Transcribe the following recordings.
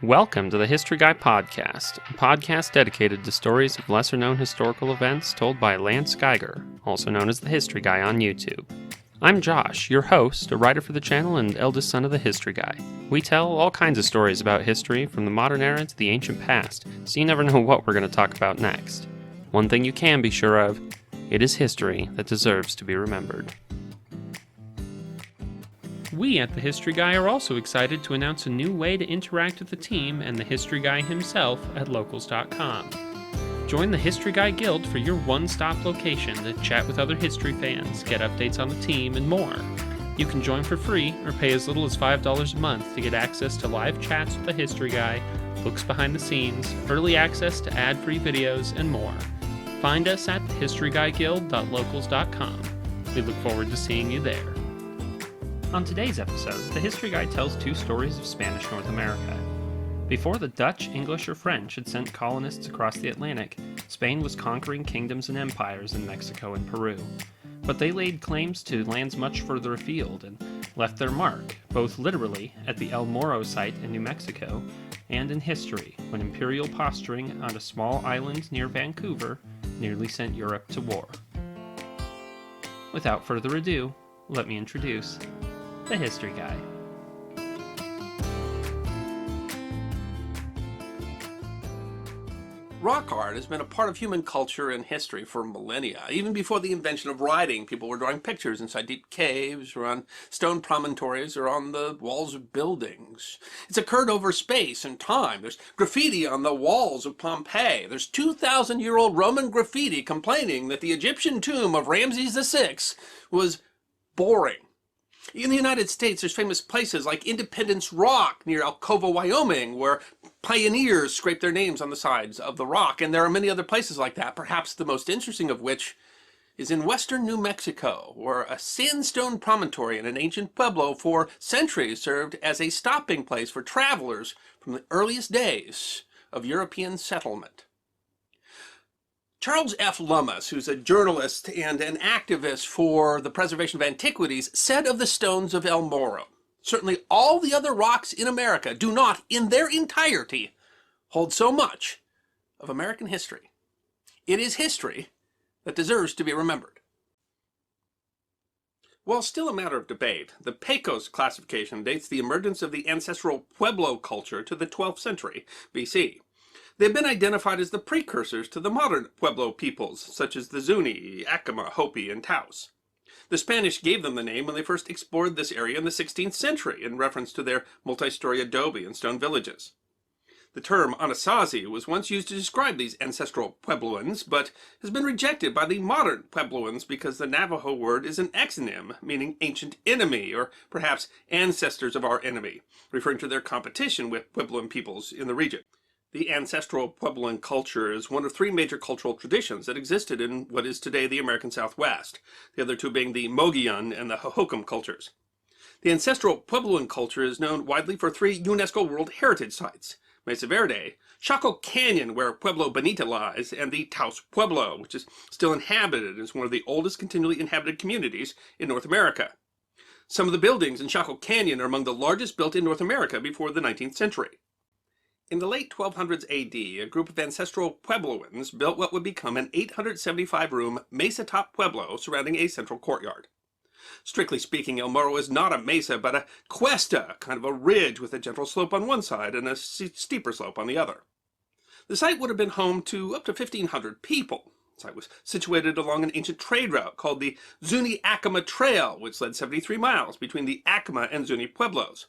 Welcome to the History Guy Podcast, a podcast dedicated to stories of lesser-known historical events told by Lance Geiger, also known as the History Guy on YouTube. I'm Josh, your host, a writer for the channel and eldest son of the History Guy. We tell all kinds of stories about history, from the modern era to the ancient past, so you never know what we're going to talk about next. One thing you can be sure of, it is history that deserves to be remembered. We at The History Guy are also excited to announce a new way to interact with the team and the History Guy himself at locals.com. Join the History Guy Guild for your one-stop location to chat with other history fans, get updates on the team, and more. You can join for free or pay as little as $5 a month to get access to live chats with the History Guy, looks behind the scenes, early access to ad-free videos, and more. Find us at thehistoryguyguild.locals.com. We look forward to seeing you there. On today's episode, the History Guy tells two stories of Spanish North America. Before the Dutch, English, or French had sent colonists across the Atlantic, Spain was conquering kingdoms and empires in Mexico and Peru. But they laid claims to lands much further afield and left their mark, both literally at the El Morro site in New Mexico, and in history, when imperial posturing on a small island near Vancouver nearly sent Europe to war. Without further ado, let me introduce the History Guy. Rock art has been a part of human culture and history for millennia. Even before the invention of writing, people were drawing pictures inside deep caves or on stone promontories or on the walls of buildings. It's occurred over space and time. There's graffiti on the walls of Pompeii. There's 2,000-year-old Roman graffiti complaining that the Egyptian tomb of Ramses VI was boring. In the United States, there's famous places like Independence Rock near Alcova, Wyoming, where pioneers scrape their names on the sides of the rock. And there are many other places like that, perhaps the most interesting of which is in western New Mexico, where a sandstone promontory in an ancient pueblo for centuries served as a stopping place for travelers from the earliest days of European settlement. Charles F. Lummis, who's a journalist and an activist for the preservation of antiquities, said of the stones of El Morro, "Certainly all the other rocks in America do not, in their entirety, hold so much of American history. It is history that deserves to be remembered." While still a matter of debate, the Pecos classification dates the emergence of the ancestral Pueblo culture to the 12th century BC. They've been identified as the precursors to the modern Pueblo peoples, such as the Zuni, Acoma, Hopi, and Taos. The Spanish gave them the name when they first explored this area in the 16th century, in reference to their multi-story adobe and stone villages. The term Anasazi was once used to describe these ancestral Puebloans, but has been rejected by the modern Puebloans because the Navajo word is an exonym, meaning ancient enemy, or perhaps ancestors of our enemy, referring to their competition with Puebloan peoples in the region. The ancestral Puebloan culture is one of three major cultural traditions that existed in what is today the American Southwest, the other two being the Mogollon and the Hohokam cultures. The ancestral Puebloan culture is known widely for three UNESCO World Heritage Sites: Mesa Verde, Chaco Canyon, where Pueblo Bonita lies, and the Taos Pueblo, which is still inhabited and is one of the oldest continually inhabited communities in North America. Some of the buildings in Chaco Canyon are among the largest built in North America before the 19th century. In the late 1200s AD, a group of ancestral Puebloans built what would become an 875-room mesa-top pueblo surrounding a central courtyard. Strictly speaking, El Morro is not a mesa, but a cuesta, kind of a ridge with a gentle slope on one side and a steeper slope on the other. The site would have been home to up to 1,500 people. The site was situated along an ancient trade route called the Zuni-Acoma Trail, which led 73 miles between the Acoma and Zuni pueblos.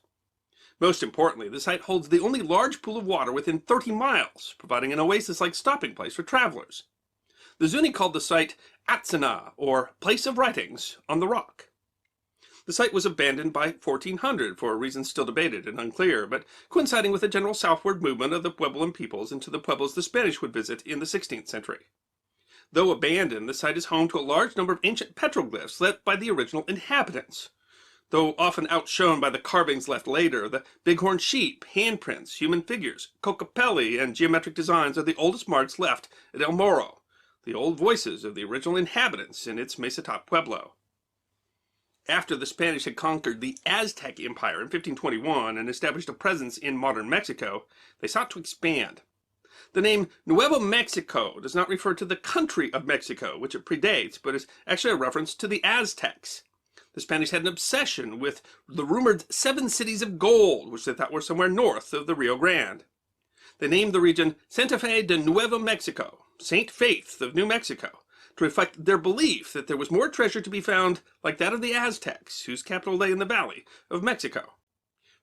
Most importantly, the site holds the only large pool of water within 30 miles, providing an oasis-like stopping place for travelers. The Zuni called the site Atsana, or Place of Writings, on the rock. The site was abandoned by 1400 for reasons still debated and unclear, but coinciding with the general southward movement of the Puebloan peoples into the pueblos the Spanish would visit in the 16th century. Though abandoned, the site is home to a large number of ancient petroglyphs left by the original inhabitants. Though often outshone by the carvings left later, the bighorn sheep, handprints, human figures, cocopelli, and geometric designs are the oldest marks left at El Morro, the old voices of the original inhabitants in its mesa-top pueblo. After the Spanish had conquered the Aztec Empire in 1521 and established a presence in modern Mexico, they sought to expand. The name Nuevo Mexico does not refer to the country of Mexico, which it predates, but is actually a reference to the Aztecs. The Spanish had an obsession with the rumored 7 cities of gold, which they thought were somewhere north of the Rio Grande. They named the region Santa Fe de Nuevo Mexico, Saint Faith of New Mexico, to reflect their belief that there was more treasure to be found like that of the Aztecs, whose capital lay in the valley of Mexico.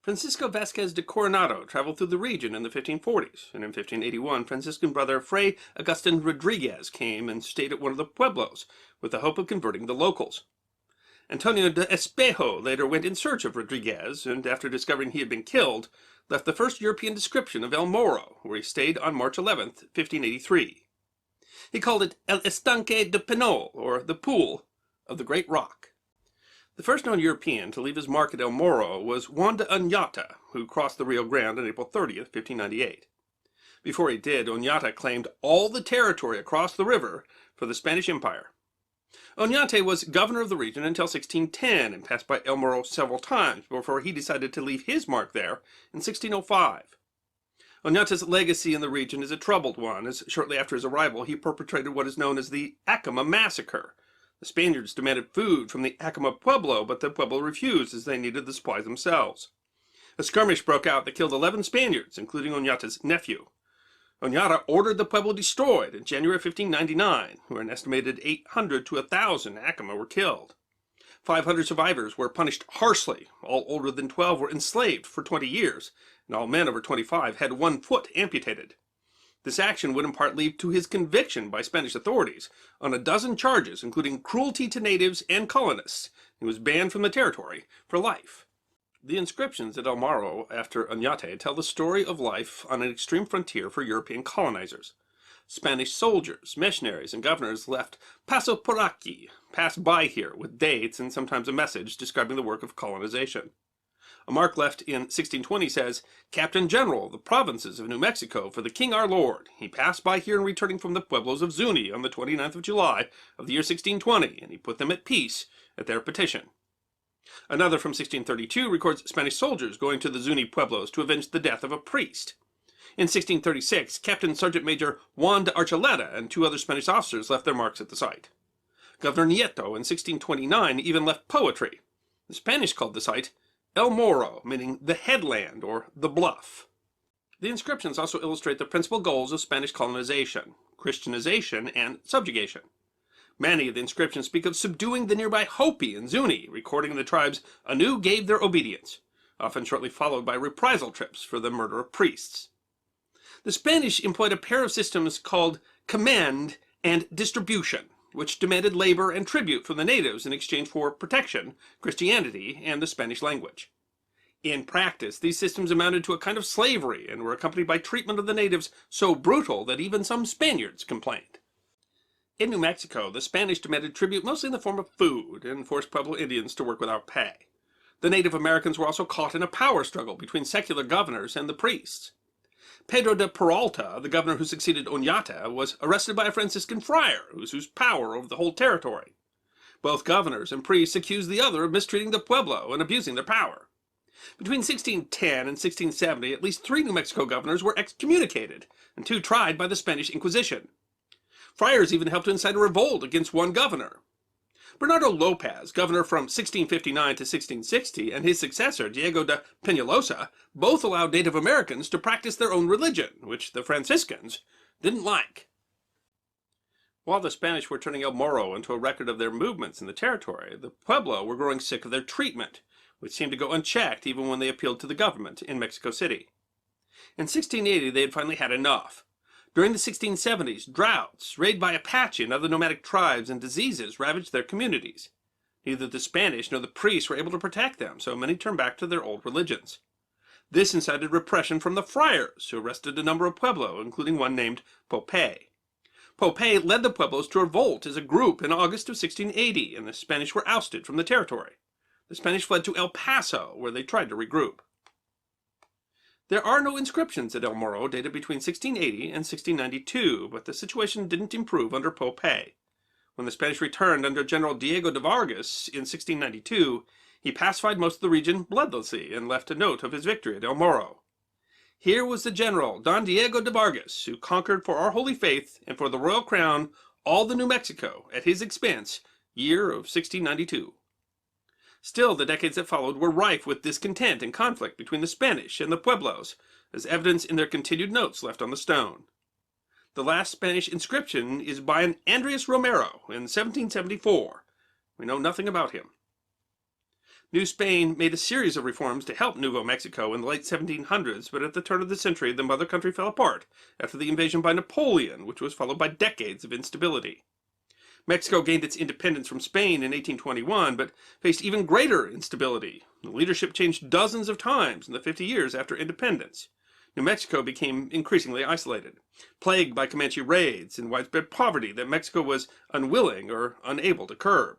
Francisco Vasquez de Coronado traveled through the region in the 1540s, and in 1581 Franciscan brother Fray Agustin Rodriguez came and stayed at one of the pueblos with the hope of converting the locals. Antonio de Espejo later went in search of Rodriguez, and after discovering he had been killed, left the first European description of El Morro, where he stayed on March 11, 1583. He called it El Estanque de Pinol, or the Pool of the Great Rock. The first known European to leave his mark at El Morro was Juan de Oñate, who crossed the Rio Grande on April 30, 1598. Before he did, Oñate claimed all the territory across the river for the Spanish Empire. Oñate was governor of the region until 1610 and passed by El Morro several times before he decided to leave his mark there in 1605. Oñate's legacy in the region is a troubled one, as shortly after his arrival he perpetrated what is known as the Acoma Massacre. The Spaniards demanded food from the Acoma Pueblo, but the Pueblo refused as they needed the supplies themselves. A skirmish broke out that killed 11 Spaniards, including Oñate's nephew. Oñate ordered the Pueblo destroyed in January 1599, where an estimated 800 to 1,000 Acoma were killed. 500 survivors were punished harshly. All older than 12 were enslaved for 20 years, and all men over 25 had 1 foot amputated. This action would in part lead to his conviction by Spanish authorities on a dozen charges, including cruelty to natives and colonists. He was banned from the territory for life. The inscriptions at El Morro after Oñate tell the story of life on an extreme frontier for European colonizers. Spanish soldiers, missionaries, and governors left "Paso por aquí," pass by here, with dates and sometimes a message describing the work of colonization. A mark left in 1620 says, "Captain General of the provinces of New Mexico for the King our Lord. He passed by here in returning from the pueblos of Zuni on the 29th of July of the year 1620, and he put them at peace at their petition." Another from 1632 records Spanish soldiers going to the Zuni pueblos to avenge the death of a priest. In 1636, Captain Sergeant Major Juan de Archuleta and 2 other Spanish officers left their marks at the site. Governor Nieto in 1629 even left poetry. The Spanish called the site El Morro, meaning the headland or the bluff. The inscriptions also illustrate the principal goals of Spanish colonization: Christianization and subjugation. Many of the inscriptions speak of subduing the nearby Hopi and Zuni, recording the tribes anew gave their obedience, often shortly followed by reprisal trips for the murder of priests. The Spanish employed a pair of systems called command and distribution, which demanded labor and tribute from the natives in exchange for protection, Christianity, and the Spanish language. In practice, these systems amounted to a kind of slavery and were accompanied by treatment of the natives so brutal that even some Spaniards complained. In New Mexico, the Spanish demanded tribute mostly in the form of food and forced Pueblo Indians to work without pay. The Native Americans were also caught in a power struggle between secular governors and the priests. Pedro de Peralta, the governor who succeeded Oñate, was arrested by a Franciscan friar who used power over the whole territory. Both governors and priests accused the other of mistreating the Pueblo and abusing their power. Between 1610 and 1670, at least 3 New Mexico governors were excommunicated and 2 tried by the Spanish Inquisition. Friars even helped to incite a revolt against one governor. Bernardo Lopez, governor from 1659 to 1660, and his successor, Diego de Peñalosa, both allowed Native Americans to practice their own religion, which the Franciscans didn't like. While the Spanish were turning El Morro into a record of their movements in the territory, the Pueblo were growing sick of their treatment, which seemed to go unchecked even when they appealed to the government in Mexico City. In 1680, they had finally had enough. During the 1670s, droughts, raid by Apache and other nomadic tribes, and diseases ravaged their communities. Neither the Spanish nor the priests were able to protect them, so many turned back to their old religions. This incited repression from the friars, who arrested a number of Pueblo, including one named Popé. Popé led the Pueblos to revolt as a group in August of 1680, and the Spanish were ousted from the territory. The Spanish fled to El Paso, where they tried to regroup. There are no inscriptions at El Morro dated between 1680 and 1692, but the situation didn't improve under Popé. When the Spanish returned under General Diego de Vargas in 1692, he pacified most of the region bloodlessly and left a note of his victory at El Morro. Here was the general, Don Diego de Vargas, who conquered for our holy faith and for the royal crown all the New Mexico at his expense, year of 1692. Still, the decades that followed were rife with discontent and conflict between the Spanish and the Pueblos, as evidenced in their continued notes left on the stone. The last Spanish inscription is by an Andres Romero in 1774. We know nothing about him. New Spain made a series of reforms to help Nuevo Mexico in the late 1700s, but at the turn of the century, the mother country fell apart after the invasion by Napoleon, which was followed by decades of instability. Mexico gained its independence from Spain in 1821, but faced even greater instability. The leadership changed dozens of times in the 50 years after independence. New Mexico became increasingly isolated, plagued by Comanche raids and widespread poverty that Mexico was unwilling or unable to curb.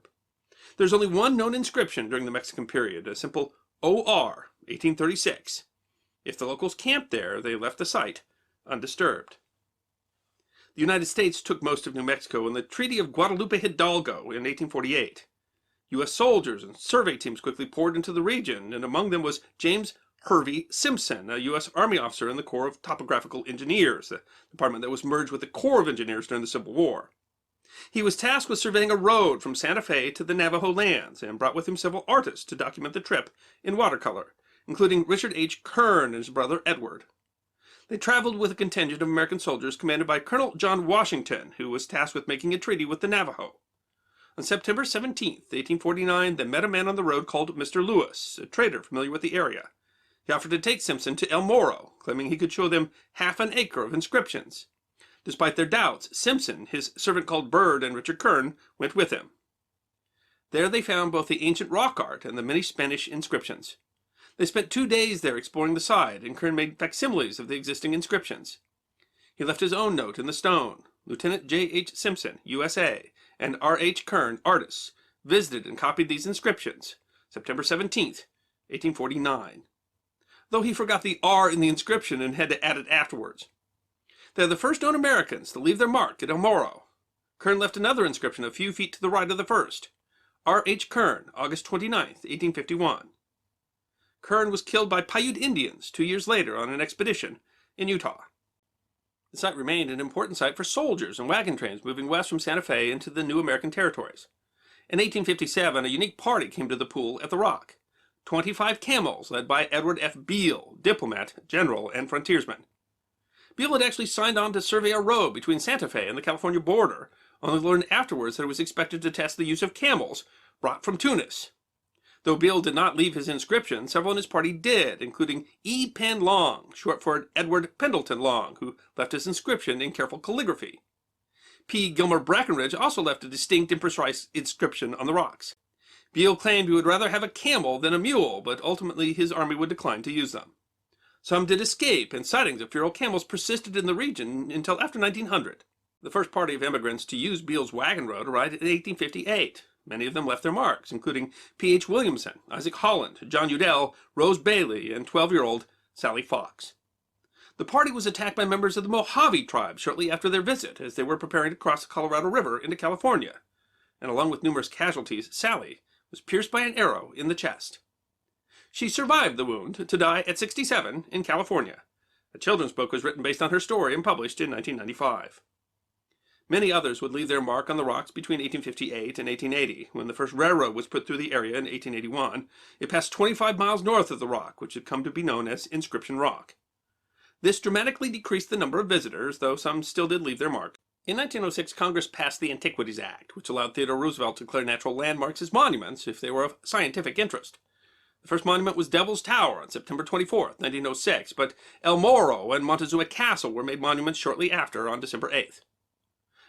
There's only one known inscription during the Mexican period, a simple OR, 1836. If the locals camped there, they left the site undisturbed. The United States took most of New Mexico in the Treaty of Guadalupe Hidalgo in 1848. U.S. soldiers and survey teams quickly poured into the region, and among them was James Hervey Simpson, a U.S. Army officer in the Corps of Topographical Engineers, the department that was merged with the Corps of Engineers during the Civil War. He was tasked with surveying a road from Santa Fe to the Navajo lands, and brought with him several artists to document the trip in watercolor, including Richard H. Kern and his brother Edward. They traveled with a contingent of American soldiers commanded by John Washington, who was tasked with making a treaty with the Navajo. On September 17, 1849, they met a man on the road called Mr. Lewis, a trader familiar with the area. He offered to take Simpson to El Morro, claiming he could show them half an acre of inscriptions. Despite their doubts, Simpson, his servant called Bird, and Richard Kern went with him. There they found both the ancient rock art and the many Spanish inscriptions. They spent 2 days there exploring the site, and Kern made facsimiles of the existing inscriptions. He left his own note in the stone. Lieutenant J. H. Simpson, USA, and R. H. Kern, artists, visited and copied these inscriptions, September 17, 1849. Though he forgot the R in the inscription and had to add it afterwards. They are the first known Americans to leave their mark at El Morro. Kern left another inscription a few feet to the right of the first. R. H. Kern, August 29, 1851. Kern was killed by Paiute Indians 2 years later on an expedition in Utah. The site remained an important site for soldiers and wagon trains moving west from Santa Fe into the new American territories. In 1857, a unique party came to the pool at the Rock. 25 camels led by Edward F. Beale, diplomat, general, and frontiersman. Beale had actually signed on to survey a road between Santa Fe and the California border, only learned afterwards that it was expected to test the use of camels brought from Tunis. Though Beale did not leave his inscription, several in his party did, including E. Penn Long, short for Edward Pendleton Long, who left his inscription in careful calligraphy. P. Gilmer Brackenridge also left a distinct and precise inscription on the rocks. Beale claimed he would rather have a camel than a mule, but ultimately his army would decline to use them. Some did escape, and sightings of feral camels persisted in the region until after 1900. The first party of immigrants to use Beale's wagon road arrived in 1858. Many of them left their marks, including P.H. Williamson, Isaac Holland, John Udell, Rose Bailey, and 12-year-old Sally Fox. The party was attacked by members of the Mojave tribe shortly after their visit, as they were preparing to cross the Colorado River into California. And along with numerous casualties, Sally was pierced by an arrow in the chest. She survived the wound to die at 67 in California. A children's book was written based on her story and published in 1995. Many others would leave their mark on the rocks between 1858 and 1880, when the first railroad was put through the area in 1881. It passed 25 miles north of the rock, which had come to be known as Inscription Rock. This dramatically decreased the number of visitors, though some still did leave their mark. In 1906, Congress passed the Antiquities Act, which allowed Theodore Roosevelt to declare natural landmarks as monuments if they were of scientific interest. The first monument was Devil's Tower on September 24, 1906, but El Morro and Montezuma Castle were made monuments shortly after on December 8th.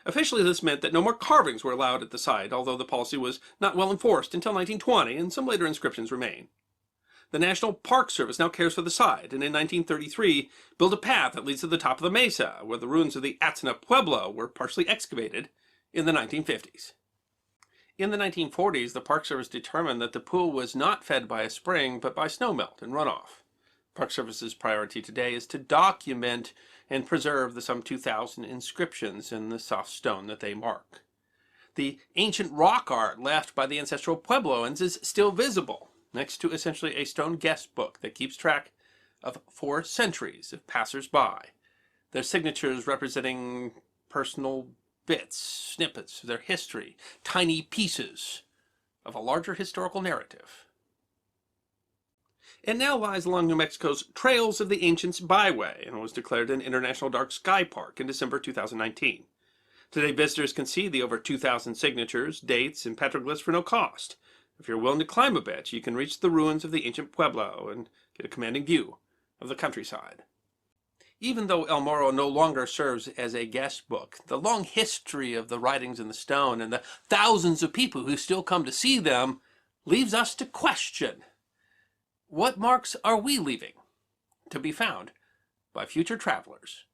Officially, this meant that no more carvings were allowed at the site, although the policy was not well enforced until 1920, and some later inscriptions remain. The National Park Service now cares for the site, and in 1933 built a path that leads to the top of the mesa, where the ruins of the Atzna Pueblo were partially excavated in the 1950s. In the 1940s, the Park Service determined that the pool was not fed by a spring, but by snowmelt and runoff. Park Service's priority today is to document and preserve the some 2,000 inscriptions in the soft stone that they mark. The ancient rock art left by the ancestral Puebloans is still visible, next to essentially a stone guest book that keeps track of 4 centuries of passers-by, their signatures representing personal bits, snippets of their history, tiny pieces of a larger historical narrative. It now lies along New Mexico's Trails of the Ancients Byway and was declared an International Dark Sky Park in December 2019. Today, visitors can see the over 2,000 signatures, dates, and petroglyphs for no cost. If you're willing to climb a bit, you can reach the ruins of the ancient Pueblo and get a commanding view of the countryside. Even though El Morro no longer serves as a guest book, the long history of the writings in the stone and the thousands of people who still come to see them leaves us to question, what marks are we leaving to be found by future travelers?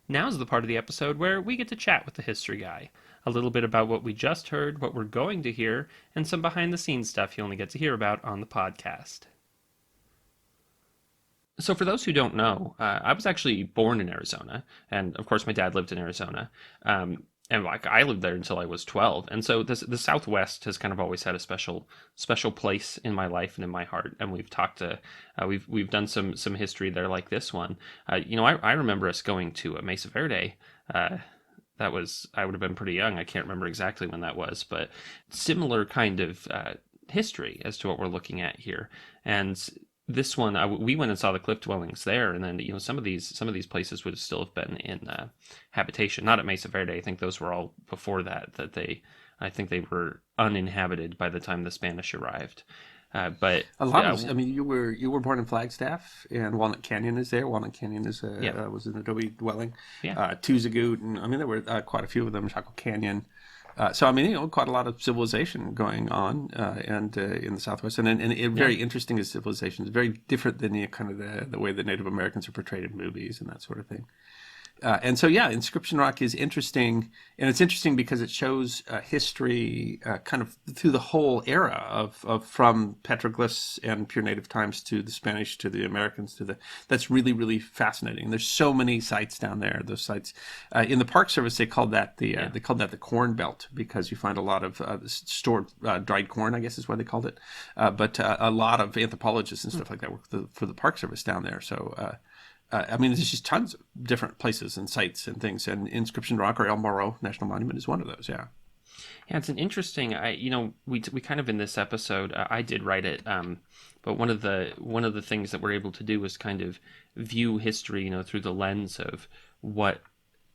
Now's the part of the episode where we get to chat with the history guy. A little bit about what we just heard, what we're going to hear, and some behind-the-scenes stuff you only get to hear about on the podcast. So for those who don't know, I was actually born in Arizona, and of course my dad lived in Arizona. And like I lived there until I was 12, and so the Southwest has kind of always had a special place in my life and in my heart. And we've talked to, we've done some history there, like this one. I remember us going to Mesa Verde. That was, I would have been pretty young. I can't remember exactly when that was, but similar kind of history as to what we're looking at here. And this one, we went and saw the cliff dwellings there, and then some of these places would still have been in habitation. Not at Mesa Verde. I think those were all before that. I think they were uninhabited by the time the Spanish arrived. But a lot of, I mean, you were born in Flagstaff, and Walnut Canyon is there. Walnut Canyon is was an adobe dwelling. Yeah. Tuzagut, and I mean there were quite a few of them. Chaco Canyon. So I mean, quite a lot of civilization going on, and in the Southwest, and very interesting as civilization. It's very different than kind of the way that Native Americans are portrayed in movies and that sort of thing. And so, inscription rock is interesting, and it's interesting because it shows history kind of through the whole era of from petroglyphs and pure native times to the Spanish to the Americans that's really, really fascinating. There's so many sites down there. Those sites in the Park Service, they called that the corn belt, because you find a lot of stored dried corn, I guess is why they called it. But a lot of anthropologists and stuff like that work for the Park Service down there. So. I mean, there's just tons of different places and sites and things, and Inscription Rock or El Morro National Monument is one of those. Yeah, it's an interesting. We kind of in this episode, I did write it, but one of the things that we're able to do is kind of view history, through the lens of what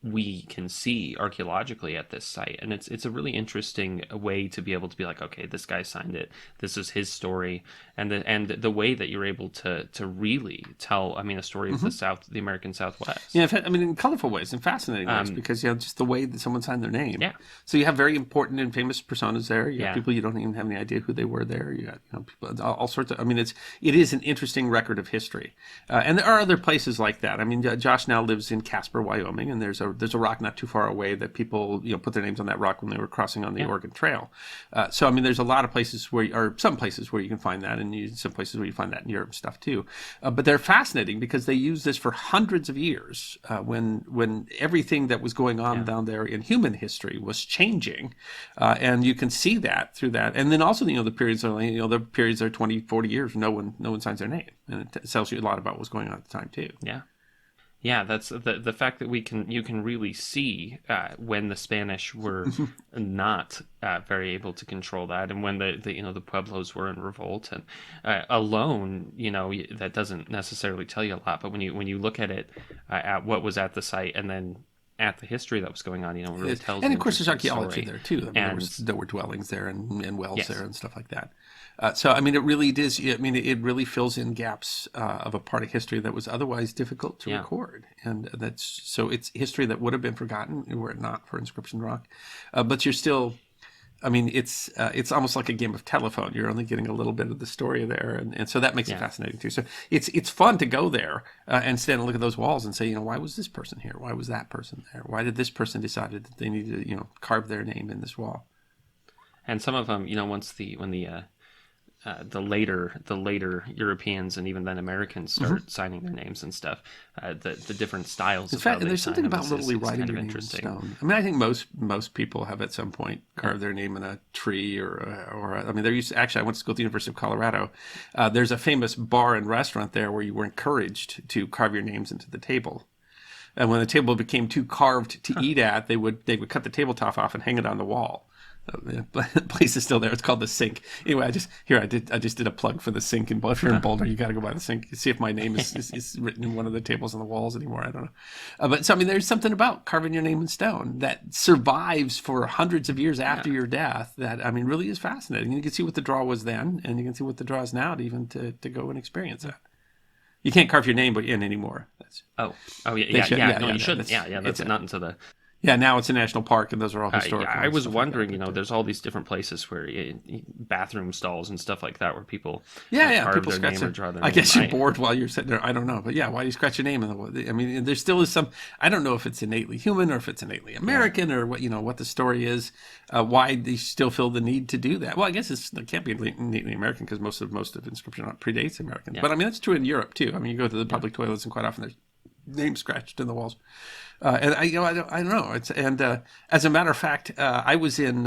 we can see archaeologically at this site, and it's a really interesting way to be able to be like, okay, this guy signed it, this is his story, and the way that you're able to really tell, I mean, a story of the American Southwest. Yeah, I mean, in colorful ways and fascinating ways, because just the way that someone signed their name. Yeah. So you have very important and famous personas there. You have people you don't even have any idea who they were there. You got people, all sorts of. I mean, it is an interesting record of history, and there are other places like that. I mean, Josh now lives in Casper, Wyoming, and there's a rock not too far away that people put their names on that rock when they were crossing on the Oregon Trail. So I mean, there's a lot of places some places where you can find that, and some places where you find that in Europe and stuff too. But they're fascinating because they use this for hundreds of years when everything that was going on down there in human history was changing, and you can see that through that. And then also the periods are the periods are 20, 40 years. No one signs their name, and it tells you a lot about what's going on at the time too. Yeah. Yeah, that's the fact that you can really see when the Spanish were not very able to control that, and when the Pueblos were in revolt, and alone, that doesn't necessarily tell you a lot. But when you look at it at what was at the site, and then at the history that was going on, it really tells. And of course, there's archaeology there too. I mean, and there were dwellings there and wells there and stuff like that. So I mean, it really is. I mean, it really fills in gaps of a part of history that was otherwise difficult to record, and it's history that would have been forgotten were it not for Inscription Rock. But you're still. I mean, it's almost like a game of telephone. You're only getting a little bit of the story there, and so that makes it fascinating too. So it's fun to go there and stand and look at those walls and say, why was this person here? Why was that person there? Why did this person decided that they needed to, carve their name in this wall? And some of them, when the later Europeans and even then Americans start signing their names and stuff. The different styles. In of fact, how they there's something sign them about literally is writing kind of your name in interesting. stone. I mean, I think most people have at some point carved their name in a tree or I mean, there used to, actually, I went to school at the University of Colorado. There's a famous bar and restaurant there where you were encouraged to carve your names into the table. And when the table became too carved to eat at, they would cut the tabletop off and hang it on the wall. The place is still there. It's called the Sink. Anyway, I just did a plug for the Sink. And if you're in Boulder, you got to go by the Sink. See if my name is written in one of the tables on the walls anymore. I don't know. But so I mean, there's something about carving your name in stone that survives for hundreds of years after your death. That I mean, really is fascinating. You can see what the draw was then, and you can see what the draw is now to go and experience that. You can't carve your name in anymore. No, you shouldn't. That's not into the. Yeah, now it's a national park, and those are all historic. I was wondering, there's all these different places where bathroom stalls and stuff like that where people carve people their name or draw their name. I guess you're bored while you're sitting there. I don't know, but yeah, why do you scratch your name? I mean, there still is some. I don't know if it's innately human or if it's innately American or what the story is. Why they still feel the need to do that? Well, I guess it can't be innately American because most of inscription predates Americans. Yeah. But I mean, that's true in Europe too. I mean, you go to the public toilets and quite often there's names scratched in the walls. And I don't know. As a matter of fact, I was in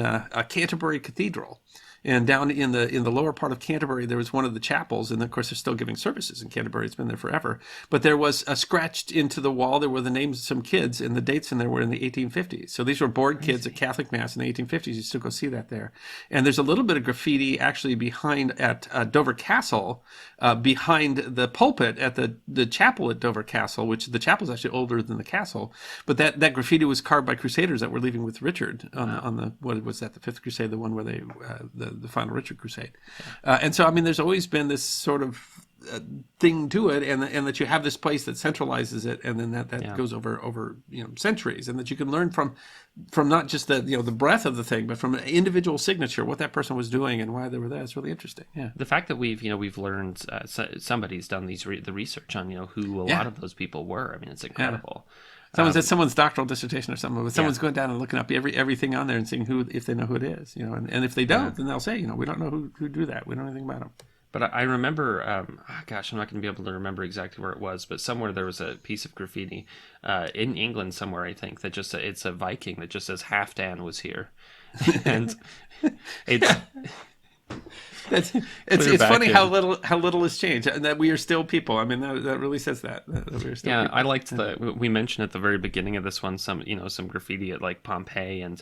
Canterbury Cathedral, and down in the lower part of Canterbury, there was one of the chapels, and of course they're still giving services in Canterbury. It's been there forever. But there was scratched into the wall. There were the names of some kids, and the dates in there were in the 1850s. So these were born kids at Catholic Mass in the 1850s. You still go see that there. And there's a little bit of graffiti actually behind at Dover Castle, behind the pulpit at the chapel at Dover Castle, which the chapel is actually older than the castle. But that graffiti was carved by Crusaders that were leaving with Richard on the what was that, the Fifth Crusade, the one where they the final Richard Crusade. And so I mean, there's always been this sort of thing to it, and that you have this place that centralizes it, and then that goes over centuries, and that you can learn from not just the the breadth of the thing, but from an individual signature, what that person was doing and why they were there. It's really interesting. Yeah, the fact that we've learned somebody's done the research on who a lot of those people were. I mean, it's incredible. Someone's doctoral dissertation or something, but someone's going down and looking up everything on there and seeing if they know who it is, and if they don't, then they'll say, we don't know who do that. We don't know anything about them. But I remember, I'm not going to be able to remember exactly where it was, but somewhere there was a piece of graffiti in England somewhere, I think, that just it's a Viking that just says Halfdan was here, and it's. It's funny how little has changed, and that we are still people. I mean, that really says that we are still people. I liked we mentioned at the very beginning of this one some graffiti at like Pompeii and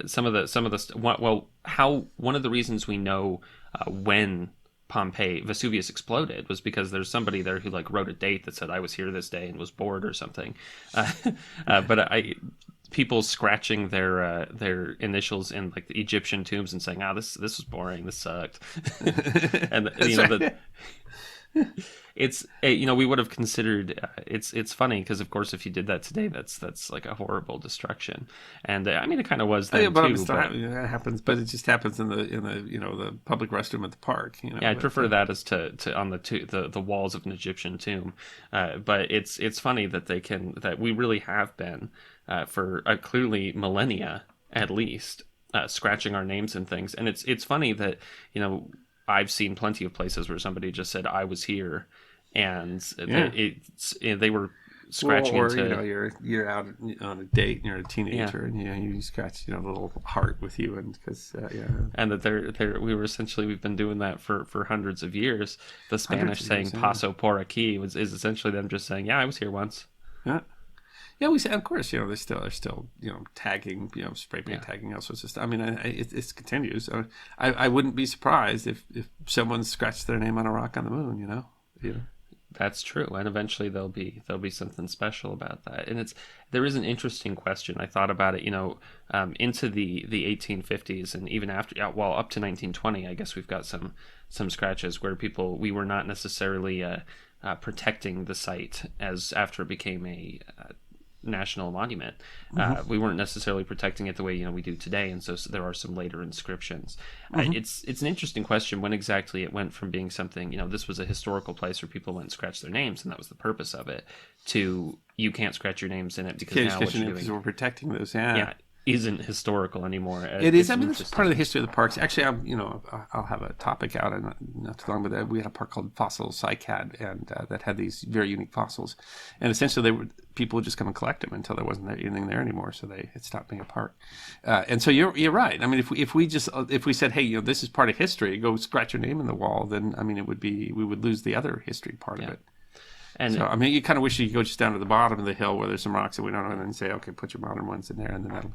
some of the how one of the reasons we know when Vesuvius exploded was because there's somebody there who wrote a date that said I was here this day and was bored or something, but people scratching their initials in the Egyptian tombs and saying, this was boring, this sucked. And it's we would have considered it's funny because of course if you did that today that's like a horrible destruction, and I mean it kind of was then too. That happens, but it just happens in the public restroom at the park. I'd prefer that as to on the walls of an Egyptian tomb, but it's funny that we really have been for clearly millennia at least scratching our names and things, and it's funny that I've seen plenty of places where somebody just said I was here, and they were scratching into. You're out on a date and you're a teenager and you scratch a little heart with you, and because and that we've been doing that for hundreds of years. The Spanish saying "paso por aquí" is essentially them just saying I was here once. Yeah, we say, of course, they still are tagging, spray paint tagging, all sorts of stuff. I mean, it continues. I wouldn't be surprised if someone scratched their name on a rock on the moon, That's true, and eventually there'll be something special about that. And there is an interesting question. I thought about it, into the 1850s and even after, up to 1920. I guess we've got some scratches where we were not necessarily protecting the site as after it became a national monument. We weren't necessarily protecting it the way we do today, and so there are some later inscriptions. It's an interesting question when exactly it went from being something this was a historical place where people went and scratched their names and that was the purpose of it, to you can't scratch your names in it because now what you're doing, we're protecting those. isn't historical anymore. It is. I mean, it's part of the history of the parks. Actually, I'll have a topic out in not too long, but we had a park called Fossil Cycad, and that had these very unique fossils. And essentially, people would just come and collect them until there wasn't anything there anymore, so it stopped being a park. And so you're right. I mean, if we said, hey, this is part of history, go scratch your name in the wall, then I mean, we would lose the other history part of it. And so, I mean, you kind of wish you could go just down to the bottom of the hill where there's some rocks that we don't know, and then say, okay, put your modern ones in there, and then that'll...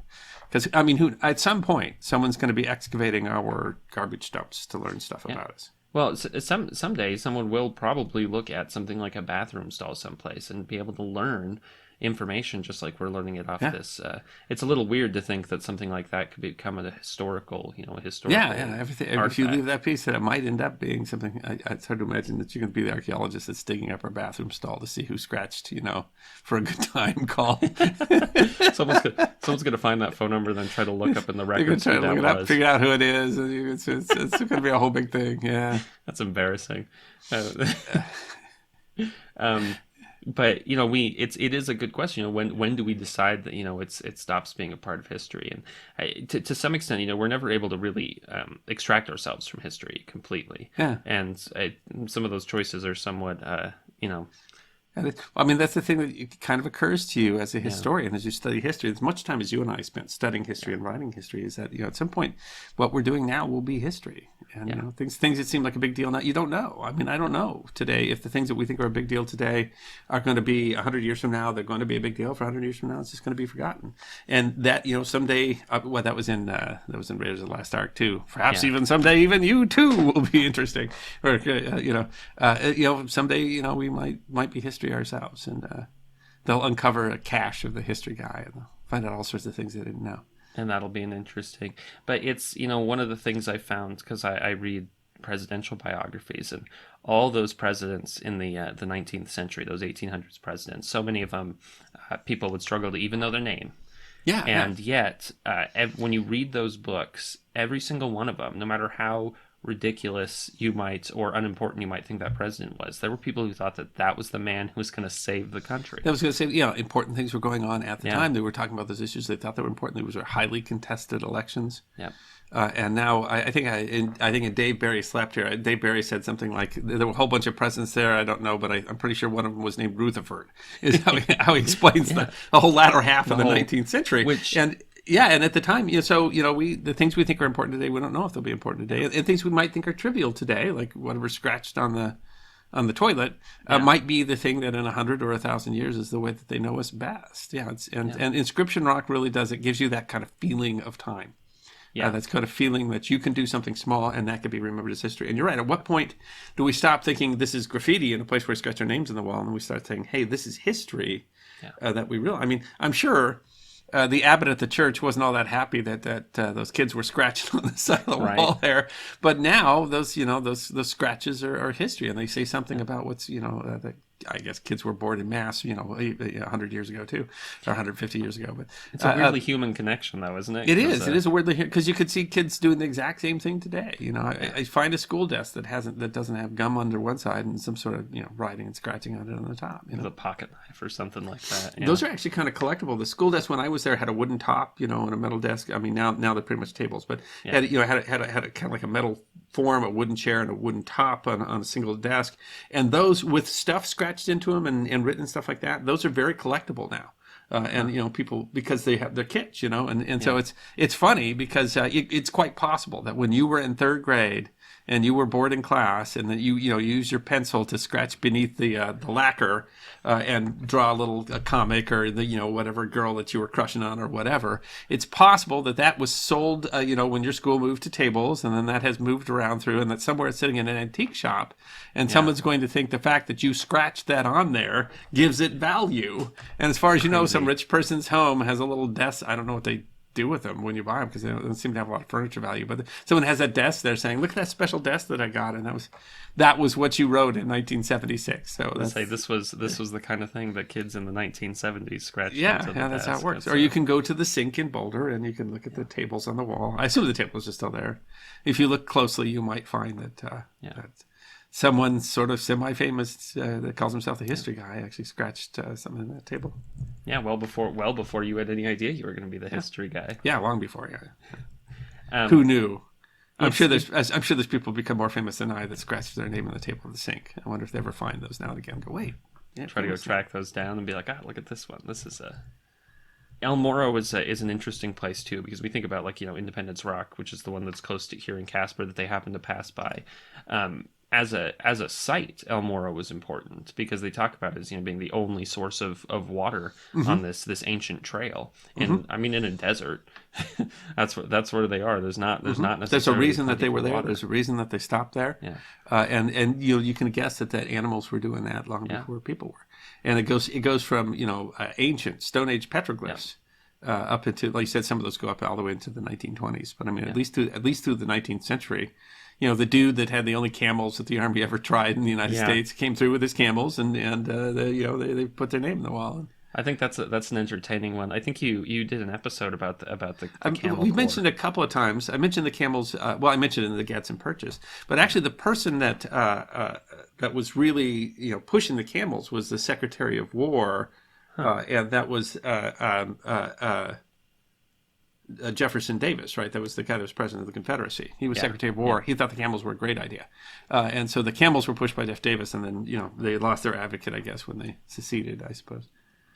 Because, I mean, at some point, someone's going to be excavating our garbage dumps to learn stuff about us. Well, someday someone will probably look at something like a bathroom stall someplace and be able to learn information just like we're learning it off this. It's a little weird to think that something like that could become a historical, everything. If you leave that piece, that it might end up being something. It's hard to imagine that you're going to be the archaeologist that's digging up our bathroom stall to see who scratched, for a good time call. Someone's going to find that phone number, then try to look up in the records. You're going to try to look it up, figure out who it is. It's going to be a whole big thing. Yeah, that's embarrassing. But it is a good question. When do we decide that it stops being a part of history? And to some extent, we're never able to really extract ourselves from history completely. Yeah. And some of those choices are somewhat I mean, that's the thing that kind of occurs to you as a historian, as you study history. As much time as you and I spent studying history and writing history, is that at some point, what we're doing now will be history. And things that seem like a big deal now, you don't know. I mean, I don't know today if the things that we think are a big deal today are going to be 100 years from now. They're going to be a big deal. For 100 years from now, it's just going to be forgotten. And that someday, that was in Raiders of the Last Ark too. Perhaps even someday, even you too will be interesting. Or someday, we might be history ourselves, and they'll uncover a cache of the history guy and they'll find out all sorts of things they didn't know. And that'll be an interesting. But it's, one of the things I found, because I read presidential biographies, and all those presidents in the 19th century, those 1800s presidents, so many of them, people would struggle to even know their name. Yeah. And yet, when you read those books, every single one of them, no matter how ridiculous or unimportant you might think that president was, there were people who thought that was the man who was going to save the country. I was going to say, important things were going on at the time. They were talking about those issues. They thought they were important. These were highly contested elections. Yeah. And now I think Dave Barry slept here. Dave Barry said something like there were a whole bunch of presidents there. I don't know, but I'm pretty sure one of them was named Rutherford. Is how he explains the whole latter half of the 19th century. And at the time, the things we think are important today, we don't know if they'll be important today. And things we might think are trivial today, like whatever scratched on the toilet, might be the thing that in 100 or 1,000 years is the way that they know us best. And inscription rock really does. It gives you that kind of feeling of time. Yeah, that's kind of feeling that you can do something small and that can be remembered as history. And you're right. At what point do we stop thinking this is graffiti in a place where we scratch our names on the wall, and then we start saying, hey, this is history that we realize? I mean, I'm sure the abbot at the church wasn't all that happy that those kids were scratching on the side of the wall there. But now those scratches are history, and they say something about what's that I guess kids were born in mass 100 years ago too, or 150 years ago. But it's a weirdly human connection, though, isn't it? It is a weirdly, because you could see kids doing the exact same thing today. I find a school desk that doesn't have gum under one side and some sort of writing and scratching on it on the top. The pocket knife or something like that. Yeah. Those are actually kind of collectible. The school desk when I was there had a wooden top, and a metal desk. I mean, now they're pretty much tables, but had a kind of like a metal form, a wooden chair, and a wooden top on a single desk, and those with stuff scratched into them and written stuff like that, those are very collectible now. And people, because they have their kits, so it's funny because it's quite possible that when you were in third grade and you were bored in class, and then you use your pencil to scratch beneath the lacquer and draw a comic or whatever girl that you were crushing on or whatever. It's possible that was sold when your school moved to tables, and then that has moved around through, and that somewhere it's sitting in an antique shop, and someone's going to think the fact that you scratched that on there gives it value. And as far as you know, some rich person's home has a little desk. I don't know what they do with them when you buy them, because they don't seem to have a lot of furniture value, but someone has a desk there saying, look at that special desk that I got, and that was what you wrote in 1976. So this was the kind of thing that kids in the 1970s scratched. That's how it works. Or you can go to the sink in Boulder and you can look at the tables on the wall. I assume the tables are still there. If you look closely, you might find that someone sort of semi-famous that calls himself the history guy actually scratched something on that table. Yeah, well before you had any idea you were going to be the history guy. Yeah, long before. Yeah. Who knew? I'm sure there's people who become more famous than I that scratch their name on the table of the sink. I wonder if they ever find those now and again. Go, wait. Yeah, try to go track those down and be like, look at this one. This is El Morro is an interesting place too, because we think about, like, Independence Rock, which is the one that's close to here in Casper that they happen to pass by. As a site, El Morro was important because they talk about it as being the only source of water on this ancient trail. And I mean, in a desert, that's where they are. There's not necessarily. There's a reason that they were there. Water. There's a reason that they stopped there. Yeah. And you can guess that animals were doing that long before people were. And it goes from ancient Stone Age petroglyphs up into, like you said, some of those go up all the way into the 1920s. But I mean, at least through the 19th century. The dude that had the only camels that the army ever tried in the United States came through with his camels, and they put their name in the wall. I think that's an entertaining one. I think you did an episode about the camel. We mentioned a couple of times. I mentioned the camels. I mentioned it in the Gadsden Purchase, but actually the person that was really pushing the camels was the Secretary of War, and that was Jefferson Davis, right? That was the guy that was president of the Confederacy. He was Secretary of War. He thought the camels were a great idea. And so the camels were pushed by Jeff Davis, and then, they lost their advocate, I guess, when they seceded, I suppose.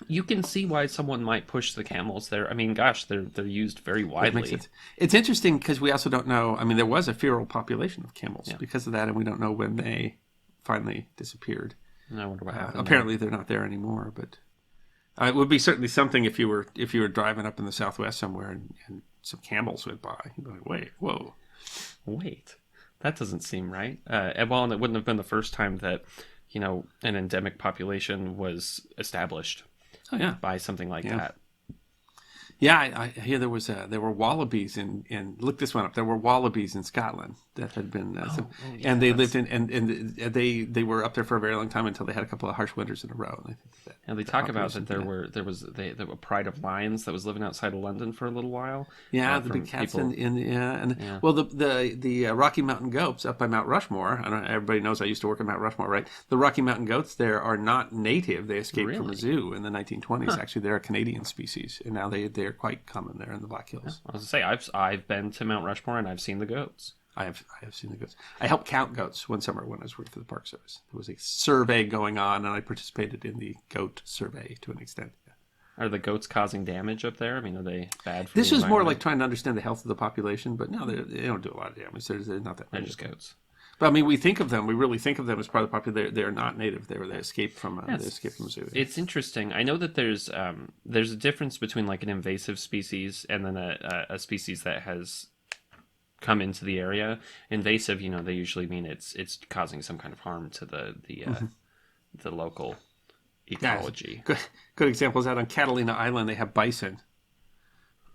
You can see why someone might push the camels there. I mean, gosh, they're used very widely. It's interesting because we also don't know. I mean, there was a feral population of camels because of that, and we don't know when they finally disappeared. I wonder what happened. Apparently, they're not there anymore, but... it would be certainly something if you were driving up in the Southwest somewhere and some camels went by. You'd be like, wait, that doesn't seem right. And it wouldn't have been the first time that an endemic population was established. By something like that. Yeah, I hear there were wallabies in look this one up. There were wallabies in Scotland that had been, and they lived in and they were up there for a very long time until they had a couple of harsh winters in a row. And I think and they talk about that there was a pride of lions that was living outside of London for a little while. Yeah, the big cats well the Rocky Mountain goats up by Mount Rushmore. I don't know, everybody knows I used to work at Mount Rushmore, right? The Rocky Mountain goats there are not native. They escaped from a zoo in the 1920s. Actually, they're a Canadian species, and now they're quite common there in the Black Hills. I was gonna say I've been to Mount Rushmore and I've seen the goats. I have seen the goats. I helped count goats one summer when I was working for the Park Service. There was a survey going on, and I participated in the goat survey to an extent. Are the goats causing damage up there? I mean, are they bad for This was more like trying to understand the health of the population, but no, they don't do a lot of damage. They're not that many. They're just goats. But I mean, we really think of them as part of the population. They're not native. They escaped from a zoo. It's interesting. I know that there's a difference between like an invasive species and then a species that has come into the area. Invasive, they usually mean it's causing some kind of harm to the local ecology. Good examples out on Catalina Island. They have bison.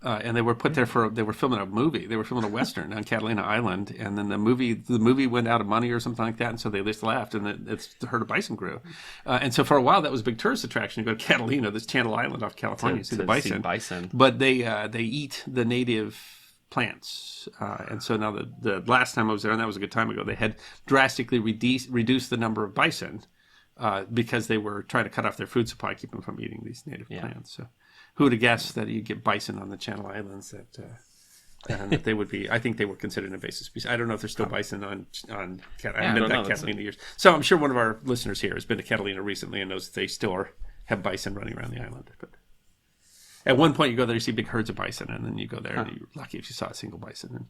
And they were put there they were filming a movie. They were filming a Western on Catalina Island. And then the movie went out of money or something like that. And so they just left, and the herd of bison grew. And so for a while, that was a big tourist attraction. You go to Catalina, this Channel Island off California, to see the bison. But they eat the native plants. And so now the last time I was there, and that was a good time ago, they had drastically reduced the number of bison because they were trying to cut off their food supply, keep them from eating these native plants. So who would have guessed that you get bison on the Channel Islands that they would be? I think they were considered an invasive species. I don't know if there's still bison on Catalina. I haven't been to Catalina years. So I'm sure one of our listeners here has been to Catalina recently and knows that they still have bison running around the island. But at one point you go there, you see big herds of bison, and then you go there and you're lucky if you saw a single bison. And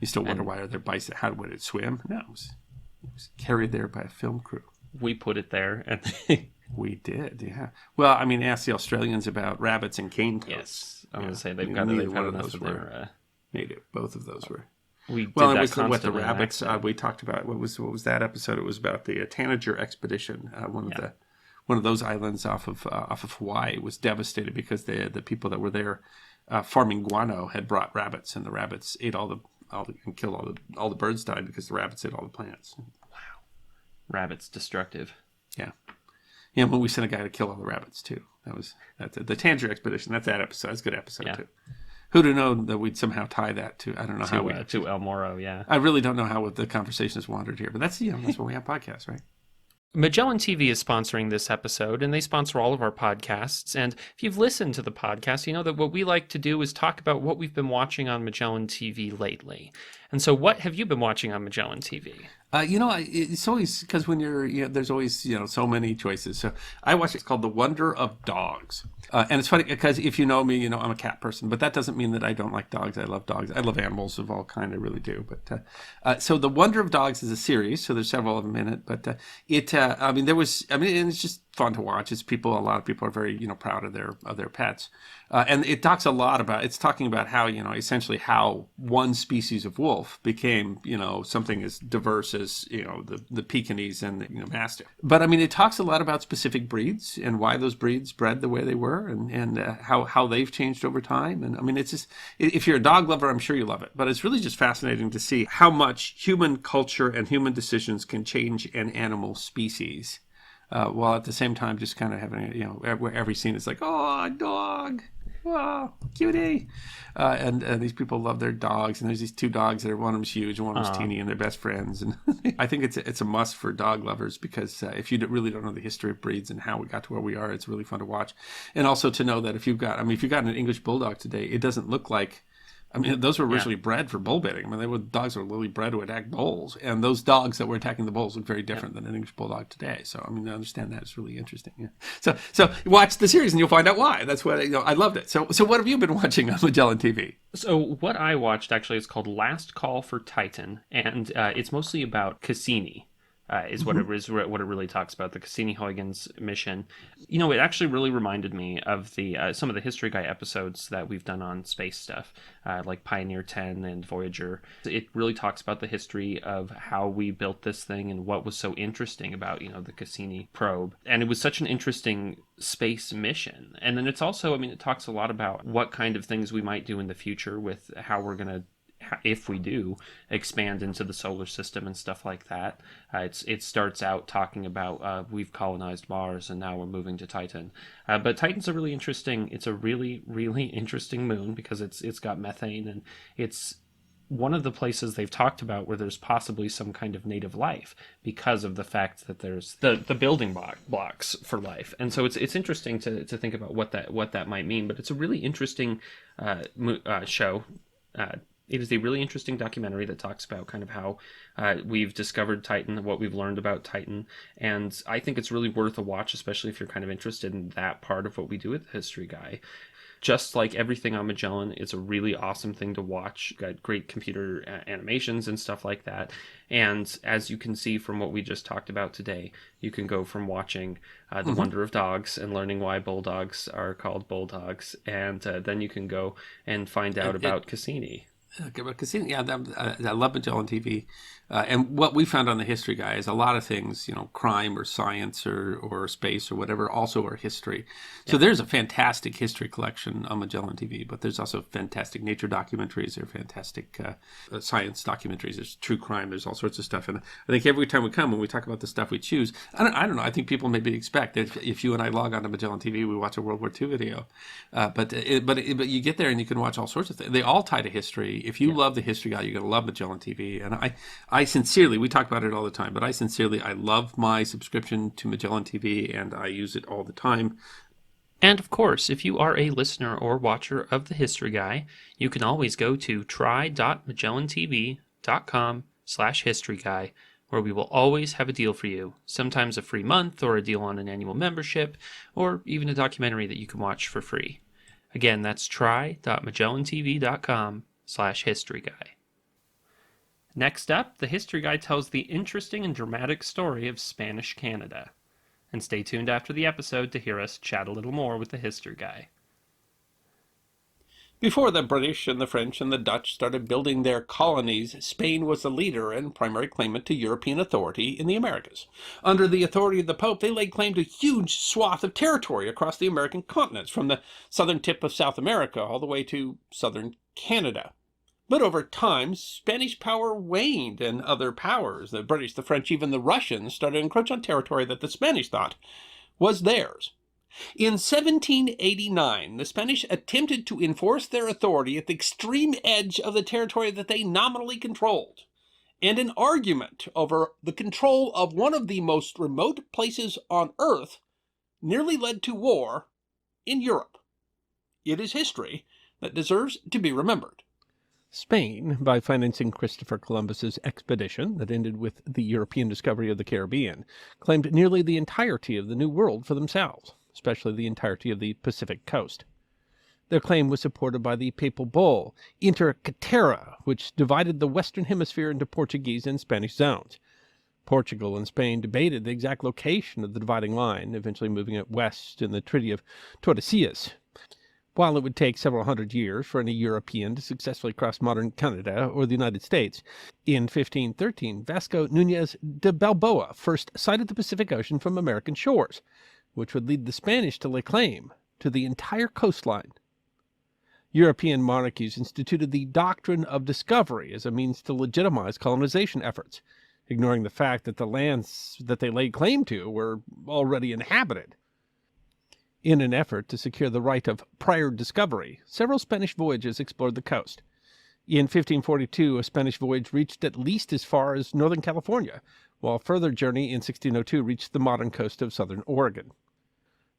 you still wonder why are there bison? How would it swim? No, it was carried there by a film crew. We put it there, and we did, yeah. Well, I mean, ask the Australians about rabbits and cane toads. Yes, I'm going to say they've got enough of their native. Both of those were. It was the rabbits. We talked about what was that episode? It was about the Tanager expedition. One of those islands off of Hawaii was devastated because the people that were there farming guano had brought rabbits, and the rabbits ate and killed all the birds died because the rabbits ate all the plants. Rabbits destructive. Yeah. Yeah, when we sent a guy to kill all the rabbits too. That was the Tanger expedition. That's that episode. That's a good episode too. Who'd have known that we'd somehow tie that to, I don't know how we... to El Morro, yeah. I really don't know how the conversation has wandered here, but that's, that's why we have podcasts, right? Magellan TV is sponsoring this episode, and they sponsor all of our podcasts. And if you've listened to the podcast, you know that what we like to do is talk about what we've been watching on Magellan TV lately. And so what have you been watching on Magellan TV? It's always, because when there's always, so many choices. So I watch, it's called The Wonder of Dogs. And it's funny because if you know me, I'm a cat person, but that doesn't mean that I don't like dogs. I love dogs. I love animals of all kind. I really do. But so The Wonder of Dogs is a series. So there's several of them in it. But and it's just fun to watch. A lot of people are very, proud of their pets. And it talks a lot about, it's talking about how, essentially how one species of wolf became, something as diverse as, the Pekingese and the, Mastiff. But it talks a lot about specific breeds and why those breeds bred the way they were and how they've changed over time. And it's just, if you're a dog lover, I'm sure you love it. But it's really just fascinating to see how much human culture and human decisions can change an animal species. While at the same time just kind of having, every scene is like, oh, a dog. Wow, cutie. And these people love their dogs. And there's these two dogs that one of them's huge and one of them's teeny and they're best friends. And I think it's a must for dog lovers because if you really don't know the history of breeds and how we got to where we are, it's really fun to watch. And also to know that if you've got an English Bulldog today, it doesn't look like, those were originally bred for bull baiting. Dogs were literally bred to attack bulls. And those dogs that were attacking the bulls look very different than an English Bulldog today. So, I understand that. It's really interesting. Yeah. So watch the series and you'll find out why. That's what, I loved it. So what have you been watching on Magellan TV? So what I watched actually is called Last Call for Titan. And it's mostly about Cassini. Is what it really talks about, the Cassini-Huygens mission. It actually really reminded me of the some of the History Guy episodes that we've done on space stuff, like Pioneer 10 and Voyager. It really talks about the history of how we built this thing and what was so interesting about, the Cassini probe. And it was such an interesting space mission. And then it's also, it talks a lot about what kind of things we might do in the future with how we're going to, if we do, expand into the solar system and stuff like that. It starts out talking about we've colonized Mars and now we're moving to Titan. But Titan's a really interesting moon because it's got methane and it's one of the places they've talked about where there's possibly some kind of native life because of the fact that there's the building blocks for life. And so it's interesting to think about what that might mean. But it's a really interesting show. It is a really interesting documentary that talks about kind of how we've discovered Titan, what we've learned about Titan, and I think it's really worth a watch, especially if you're kind of interested in that part of what we do with the History Guy. Just like everything on Magellan, it's a really awesome thing to watch. Got great computer animations and stuff like that. And as you can see from what we just talked about today, you can go from watching The Wonder of Dogs and learning why bulldogs are called bulldogs, and then you can go and find out about Cassini. Okay, but Cassini, I love Magellan TV. And what we found on the History Guy is a lot of things, crime or science or space or whatever, also are history. So there's a fantastic history collection on Magellan TV, but there's also fantastic nature documentaries. There are fantastic science documentaries. There's true crime. There's all sorts of stuff. And I think every time we come, when we talk about the stuff we choose, I don't know. I think people maybe expect that if you and I log on to Magellan TV, we watch a World War II video. But you get there and you can watch all sorts of things. They all tie to history. If you love the History Guy, you're going to love Magellan TV. And I sincerely, we talk about it all the time, but I love my subscription to Magellan TV and I use it all the time. And of course, if you are a listener or watcher of the History Guy, you can always go to try.magellantv.com/historyguy, where we will always have a deal for you. Sometimes a free month or a deal on an annual membership, or even a documentary that you can watch for free. Again, that's try.magellantv.com/historyguy. Next up, the History Guy tells the interesting and dramatic story of Spanish Canada. And stay tuned after the episode to hear us chat a little more with the History Guy. Before the British and the French and the Dutch started building their colonies, Spain was the leader and primary claimant to European authority in the Americas. Under the authority of the Pope, they laid claim to a huge swath of territory across the American continents, from the southern tip of South America all the way to southern Canada. But over time, Spanish power waned, and other powers, the British, the French, even the Russians, started to encroach on territory that the Spanish thought was theirs. In 1789, the Spanish attempted to enforce their authority at the extreme edge of the territory that they nominally controlled, and an argument over the control of one of the most remote places on Earth nearly led to war in Europe. It is history that deserves to be remembered. Spain, by financing Christopher Columbus's expedition that ended with the European discovery of the Caribbean, claimed nearly the entirety of the New World for themselves, especially the entirety of the Pacific coast. Their claim was supported by the papal bull, Inter Caetera, which divided the Western Hemisphere into Portuguese and Spanish zones. Portugal and Spain debated the exact location of the dividing line, eventually moving it west in the Treaty of Tordesillas. While it would take several hundred years for any European to successfully cross modern Canada or the United States, in 1513 Vasco Núñez de Balboa first sighted the Pacific Ocean from American shores, which would lead the Spanish to lay claim to the entire coastline. European monarchies instituted the doctrine of discovery as a means to legitimize colonization efforts, ignoring the fact that the lands that they laid claim to were already inhabited. In an effort to secure the right of prior discovery, several Spanish voyages explored the coast. In 1542, a Spanish voyage reached at least as far as northern California, while a further journey in 1602 reached the modern coast of southern Oregon.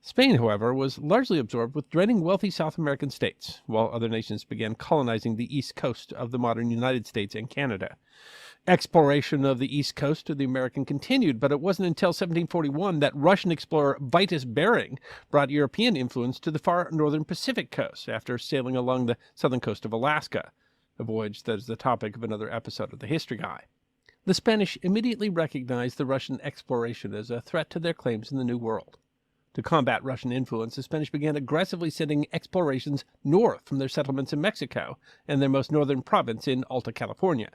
Spain, however, was largely absorbed with draining wealthy South American states, while other nations began colonizing the east coast of the modern United States and Canada. Exploration of the east coast of the American continued, but it wasn't until 1741 that Russian explorer Vitus Bering brought European influence to the far northern Pacific coast after sailing along the southern coast of Alaska, a voyage that is the topic of another episode of the History Guy. The Spanish immediately recognized the Russian exploration as a threat to their claims in the New World. To combat Russian influence, the Spanish began aggressively sending explorations north from their settlements in Mexico and their most northern province in Alta California.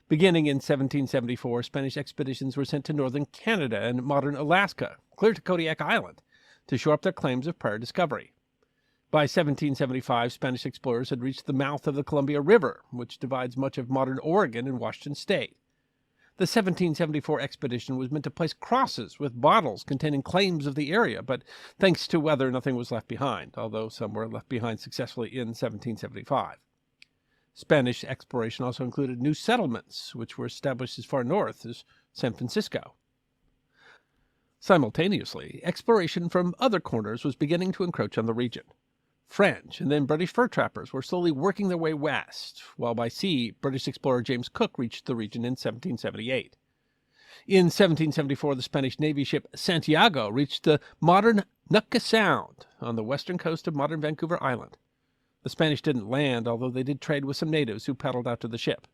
Beginning in 1774, Spanish expeditions were sent to northern Canada and modern Alaska, clear to Kodiak Island, to shore up their claims of prior discovery. By 1775, Spanish explorers had reached the mouth of the Columbia River, which divides much of modern Oregon and Washington state. The 1774 expedition was meant to place crosses with bottles containing claims of the area, but thanks to weather, nothing was left behind, although some were left behind successfully in 1775. Spanish exploration also included new settlements, which were established as far north as San Francisco. Simultaneously, exploration from other corners was beginning to encroach on the region. French and then British fur trappers were slowly working their way west, while by sea, British explorer James Cook reached the region in 1778. In 1774, the Spanish Navy ship Santiago reached the modern Nootka Sound on the western coast of modern Vancouver Island. The Spanish didn't land, although they did trade with some natives who paddled out to the ship.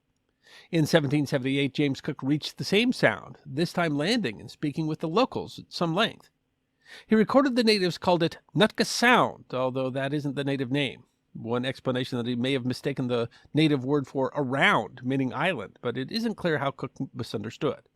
In 1778, James Cook reached the same sound, this time landing and speaking with the locals at some length. He recorded the natives called it Nootka Sound, although that isn't the native name. One explanation that he may have mistaken the native word for around, meaning island, but it isn't clear how Cook misunderstood.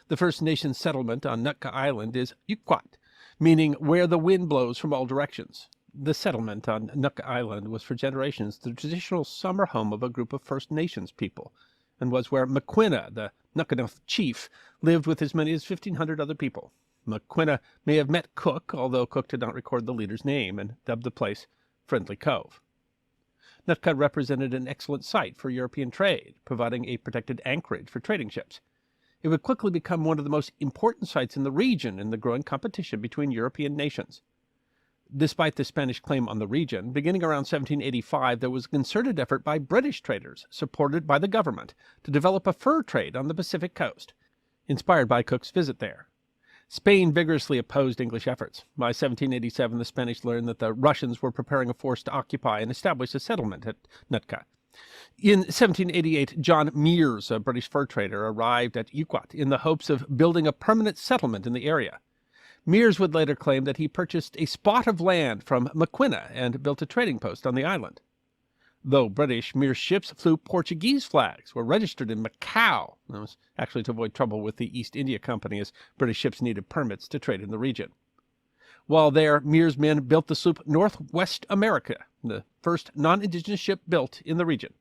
The First Nation settlement on Nootka Island is Yukwat, meaning where the wind blows from all directions. The settlement on Nootka Island was for generations the traditional summer home of a group of First Nations people, and was where Maquina, the Nukkanoth chief, lived with as many as 1,500 other people. Maquina may have met Cook, although Cook did not record the leader's name, and dubbed the place Friendly Cove. Nootka represented an excellent site for European trade, providing a protected anchorage for trading ships. It would quickly become one of the most important sites in the region in the growing competition between European nations. Despite the Spanish claim on the region, beginning around 1785, there was a concerted effort by British traders, supported by the government, to develop a fur trade on the Pacific coast, inspired by Cook's visit there. Spain vigorously opposed English efforts. By 1787, the Spanish learned that the Russians were preparing a force to occupy and establish a settlement at Nootka. In 1788, John Mears, a British fur trader, arrived at Yukwat in the hopes of building a permanent settlement in the area. Mears would later claim that he purchased a spot of land from Maquina and built a trading post on the island. Though British, Mears' ships flew Portuguese flags, were registered in Macau. That was actually to avoid trouble with the East India Company, as British ships needed permits to trade in the region. While there, Mears' men built the sloop Northwest America, the first non-indigenous ship built in the region.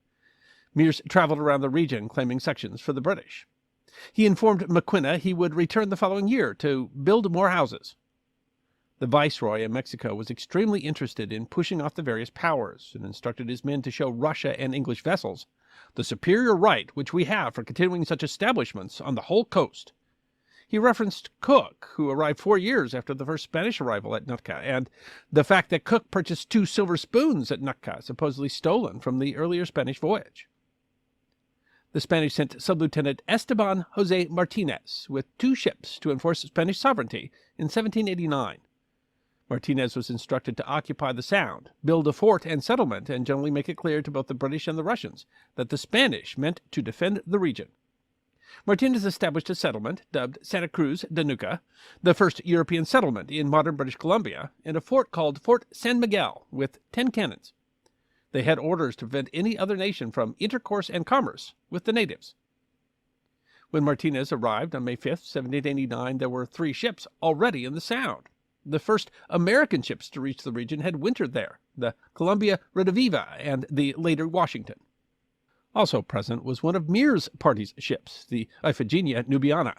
Mears traveled around the region claiming sections for the British. He informed Maquina he would return the following year to build more houses. The viceroy in Mexico was extremely interested in pushing off the various powers and instructed his men to show Russia and English vessels the superior right which we have for continuing such establishments on the whole coast. He referenced Cook, who arrived 4 years after the first Spanish arrival at Nootka, and the fact that Cook purchased 2 silver spoons at Nootka, supposedly stolen from the earlier Spanish voyage. The Spanish sent Sub-Lieutenant Esteban José Martinez with 2 ships to enforce Spanish sovereignty in 1789. Martinez was instructed to occupy the Sound, build a fort and settlement, and generally make it clear to both the British and the Russians that the Spanish meant to defend the region. Martinez established a settlement dubbed Santa Cruz de Nootka, the first European settlement in modern British Columbia, and a fort called Fort San Miguel with 10 cannons. They had orders to prevent any other nation from intercourse and commerce with the natives. When Martinez arrived on May 5, 1789, there were 3 ships already in the Sound. The first American ships to reach the region had wintered there, the Columbia Redeviva and the later Washington. Also present was one of Meare's party's ships, the Iphigenia Nubiana.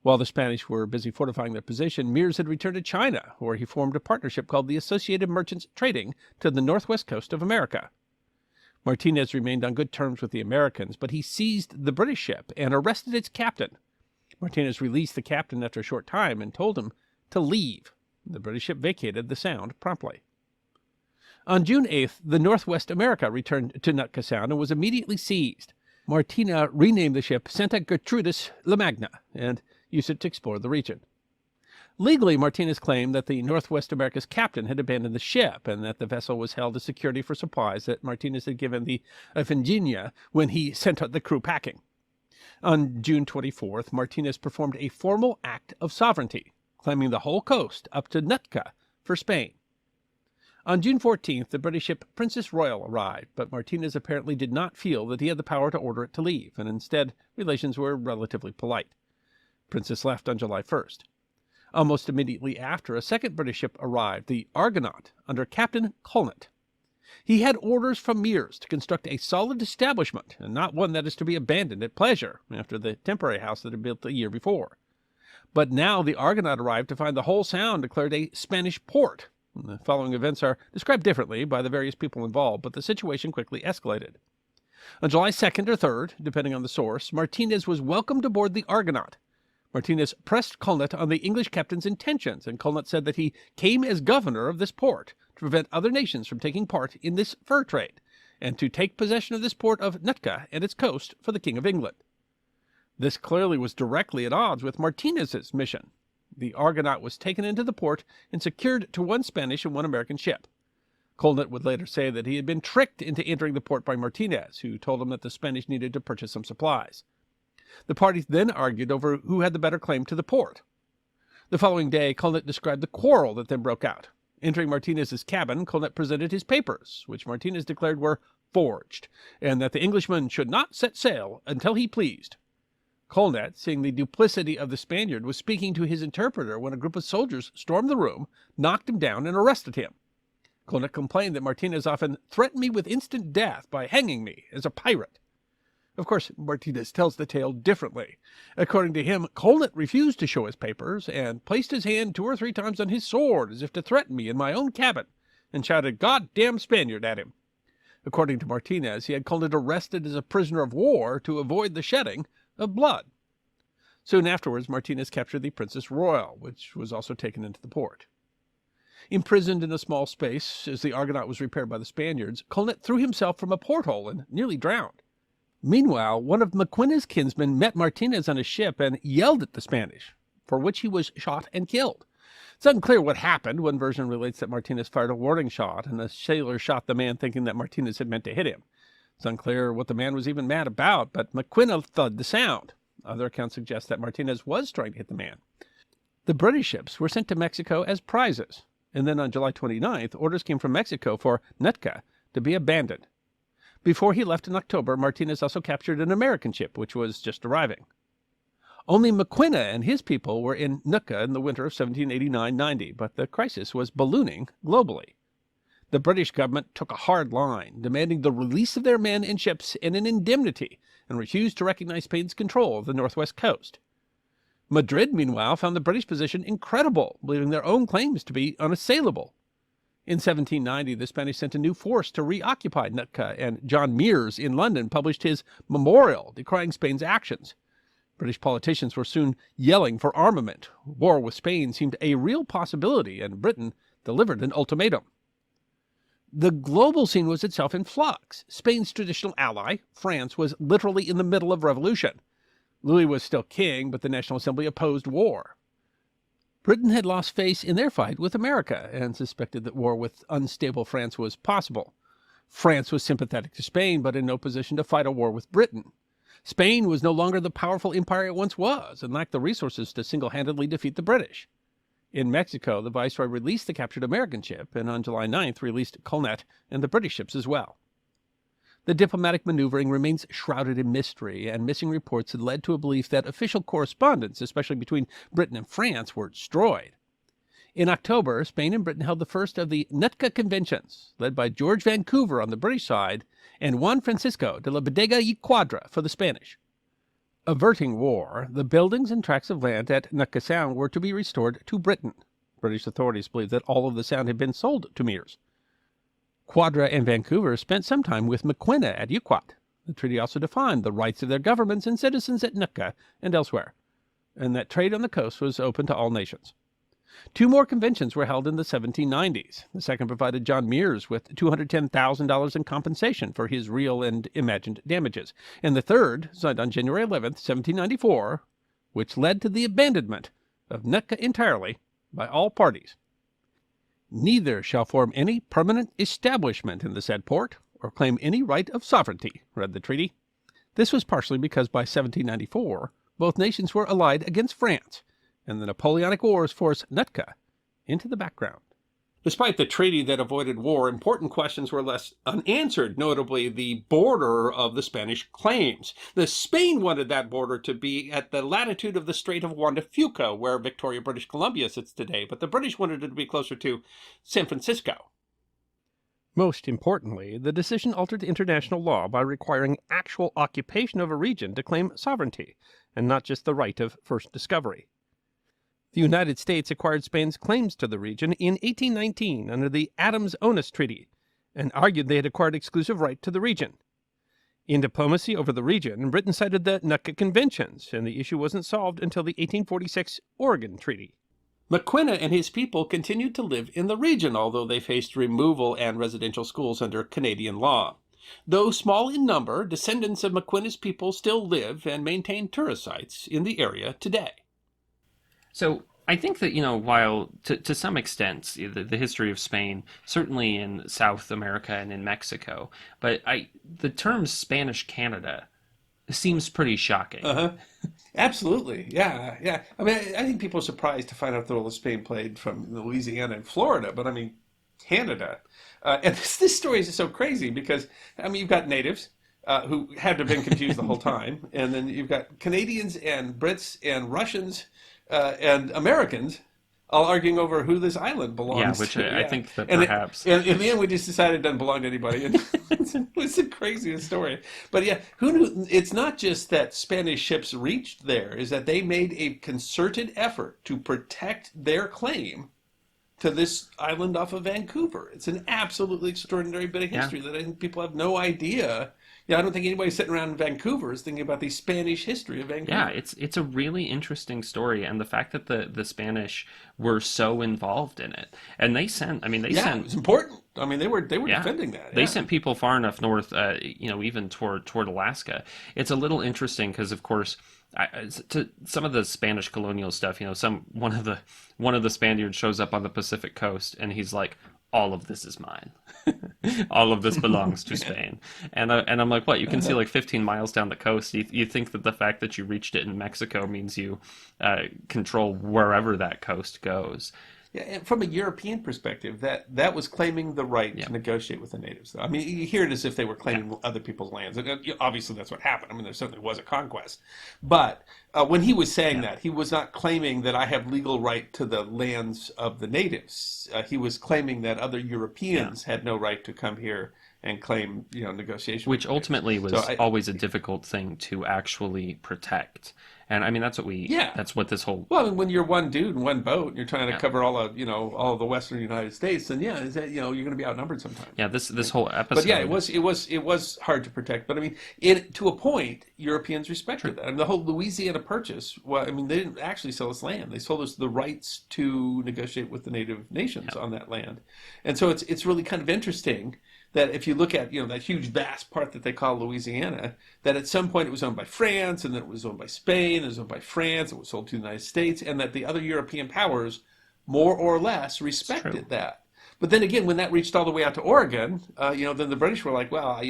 While the Spanish were busy fortifying their position, Meares had returned to China, where he formed a partnership called the Associated Merchants Trading to the northwest coast of America. Martinez remained on good terms with the Americans, but he seized the British ship and arrested its captain. Martinez released the captain after a short time and told him to leave. The British ship vacated the Sound promptly. On June 8th, the Northwest America returned to Nootka Sound and was immediately seized. Martina renamed the ship Santa Gertrudis La Magna and used it to explore the region. Legally, Martinez claimed that the Northwest America's captain had abandoned the ship and that the vessel was held as security for supplies that Martinez had given the Iphigenia when he sent the crew packing. On June 24th, Martinez performed a formal act of sovereignty, claiming the whole coast up to Nootka for Spain. On June 14th, the British ship Princess Royal arrived, but Martinez apparently did not feel that he had the power to order it to leave, and instead relations were relatively polite. Princess left on July 1st. Almost immediately after, a second British ship arrived, the Argonaut, under Captain Colnett. He had orders from Meares to construct a solid establishment, and not one that is to be abandoned at pleasure, after the temporary house that had been built the year before. But now the Argonaut arrived to find the whole Sound declared a Spanish port. The following events are described differently by the various people involved, but the situation quickly escalated. On July 2nd or 3rd, depending on the source, Martinez was welcomed aboard the Argonaut. Martinez pressed Colnett on the English captain's intentions, and Colnett said that he came as governor of this port to prevent other nations from taking part in this fur trade, and to take possession of this port of Nootka and its coast for the King of England. This clearly was directly at odds with Martinez's mission. The Argonaut was taken into the port and secured to 1 Spanish and 1 American ship. Colnett would later say that he had been tricked into entering the port by Martinez, who told him that the Spanish needed to purchase some supplies. The parties then argued over who had the better claim to the port. The following day, Colnett described the quarrel that then broke out. Entering Martinez's cabin, Colnett presented his papers, which Martinez declared were forged, and that the Englishman should not set sail until he pleased. Colnett, seeing the duplicity of the Spaniard, was speaking to his interpreter when a group of soldiers stormed the room, knocked him down, and arrested him. Colnett complained that Martinez often threatened me with instant death by hanging me as a pirate. Of course, Martinez tells the tale differently. According to him, Colnett refused to show his papers and placed his hand 2 or 3 times on his sword as if to threaten me in my own cabin, and shouted "Goddamn Spaniard" at him. According to Martinez, he had Colnett arrested as a prisoner of war to avoid the shedding of blood. Soon afterwards, Martinez captured the Princess Royal, which was also taken into the port. Imprisoned in a small space as the Argonaut was repaired by the Spaniards, Colnett threw himself from a porthole and nearly drowned. Meanwhile, one of Maquina's kinsmen met Martinez on his ship and yelled at the Spanish, for which he was shot and killed. It's unclear what happened. One version relates that Martinez fired a warning shot, and a sailor shot the man thinking that Martinez had meant to hit him. It's unclear what the man was even mad about, but Maquina fled the Sound. Other accounts suggest that Martinez was trying to hit the man. The British ships were sent to Mexico as prizes, and then on July 29th, orders came from Mexico for Nootka to be abandoned. Before he left in October, Martinez also captured an American ship, which was just arriving. Only Maquina and his people were in Nootka in the winter of 1789-90, but the crisis was ballooning globally. The British government took a hard line, demanding the release of their men and ships and an indemnity, and refused to recognize Spain's control of the northwest coast. Madrid, meanwhile, found the British position incredible, believing their own claims to be unassailable. In 1790, the Spanish sent a new force to reoccupy Nootka, and John Mears in London published his memorial decrying Spain's actions. British politicians were soon yelling for armament. War with Spain seemed a real possibility, and Britain delivered an ultimatum. The global scene was itself in flux. Spain's traditional ally, France, was literally in the middle of revolution. Louis was still king, but the National Assembly opposed war. Britain had lost face in their fight with America and suspected that war with unstable France was possible. France was sympathetic to Spain, but in no position to fight a war with Britain. Spain was no longer the powerful empire it once was and lacked the resources to single-handedly defeat the British. In Mexico, the viceroy released the captured American ship, and on July 9th released Colnet and the British ships as well. The diplomatic maneuvering remains shrouded in mystery, and missing reports had led to a belief that official correspondence, especially between Britain and France, were destroyed. In October, Spain and Britain held the first of the Nootka Conventions, led by George Vancouver on the British side and Juan Francisco de la Bodega y Quadra for the Spanish. Averting war, the buildings and tracts of land at Nootka Sound were to be restored to Britain. British authorities believed that all of the sound had been sold to Mears. Quadra and Vancouver spent some time with Maquina at Yuquat. The treaty also defined the rights of their governments and citizens at Nootka and elsewhere, and that trade on the coast was open to all nations. Two more conventions were held in the 1790s. The second provided John Mears with $210,000 in compensation for his real and imagined damages, and the third, signed on January 11th, 1794, which led to the abandonment of Nootka entirely by all parties. Neither shall form any permanent establishment in the said port, or claim any right of sovereignty, read the treaty. This was partially because by 1794 both nations were allied against France, and the Napoleonic Wars forced Nootka into the background. Despite the treaty that avoided war, important questions were left unanswered, notably the border of the Spanish claims. Spain wanted that border to be at the latitude of the Strait of Juan de Fuca, where Victoria, British Columbia sits today, but the British wanted it to be closer to San Francisco. Most importantly, the decision altered international law by requiring actual occupation of a region to claim sovereignty, and not just the right of first discovery. The United States acquired Spain's claims to the region in 1819 under the Adams-Onis Treaty, and argued they had acquired exclusive right to the region. In diplomacy over the region, Britain cited the Nootka Conventions, and the issue wasn't solved until the 1846 Oregon Treaty. Maquina and his people continued to live in the region, although they faced removal and residential schools under Canadian law. Though small in number, descendants of Maquina's people still live and maintain tourist sites in the area today. So I think that, while to some extent the history of Spain, certainly in South America and in Mexico, but the term Spanish Canada seems pretty shocking. Absolutely. Yeah. I mean, I think people are surprised to find out the role of Spain played from Louisiana and Florida, but I mean, Canada. And this story is so crazy because, I mean, you've got natives who had to have been confused the whole time, and then you've got Canadians and Brits and Russians and Americans all arguing over who this island belongs to. Yeah, which I think that perhaps... And in the end, we just decided it doesn't belong to anybody. And it's the craziest story. But yeah, who knew? It's not just that Spanish ships reached there, is that they made a concerted effort to protect their claim to this island off of Vancouver. It's an absolutely extraordinary bit of history that I think people have no idea. I don't think anybody sitting around in Vancouver is thinking about the Spanish history of Vancouver. Yeah, it's a really interesting story, and the fact that the Spanish were so involved in it, and they sent. It was important. I mean, they were defending that. They sent people far enough north, even toward Alaska. It's a little interesting because, of course, to some of the Spanish colonial stuff, one of the Spaniards shows up on the Pacific coast, and he's like, all of this is mine. All of this belongs to Spain. And I'm like, what? You can see like 15 miles down the coast. You think that the fact that you reached it in Mexico means you control wherever that coast goes. Yeah, and from a European perspective, that was claiming the right to negotiate with the natives. I mean, you hear it as if they were claiming other people's lands. And obviously, that's what happened. I mean, there certainly was a conquest. But when he was saying that, he was not claiming that I have legal right to the lands of the natives. He was claiming that other Europeans had no right to come here and claim, negotiation. Which ultimately was always a difficult thing to actually protect. And I mean, that's what Yeah. that's what this whole, Well, I mean, when you're one dude in one boat and you're trying to cover all of, all of the Western United States, then yeah, is that, you're going to be outnumbered sometimes. yeah, this whole episode. But yeah, it was hard to protect. But I mean, to a point, Europeans respected that. I mean, the whole Louisiana Purchase. Well, I mean, they didn't actually sell us land; they sold us the rights to negotiate with the native nations on that land. And so it's really kind of interesting that if you look at that huge vast part that they call Louisiana, that at some point it was owned by France, and then it was owned by Spain, it was owned by France, it was sold to the United States, and that the other European powers more or less respected that. But then again, when that reached all the way out to Oregon, then the British were like, well,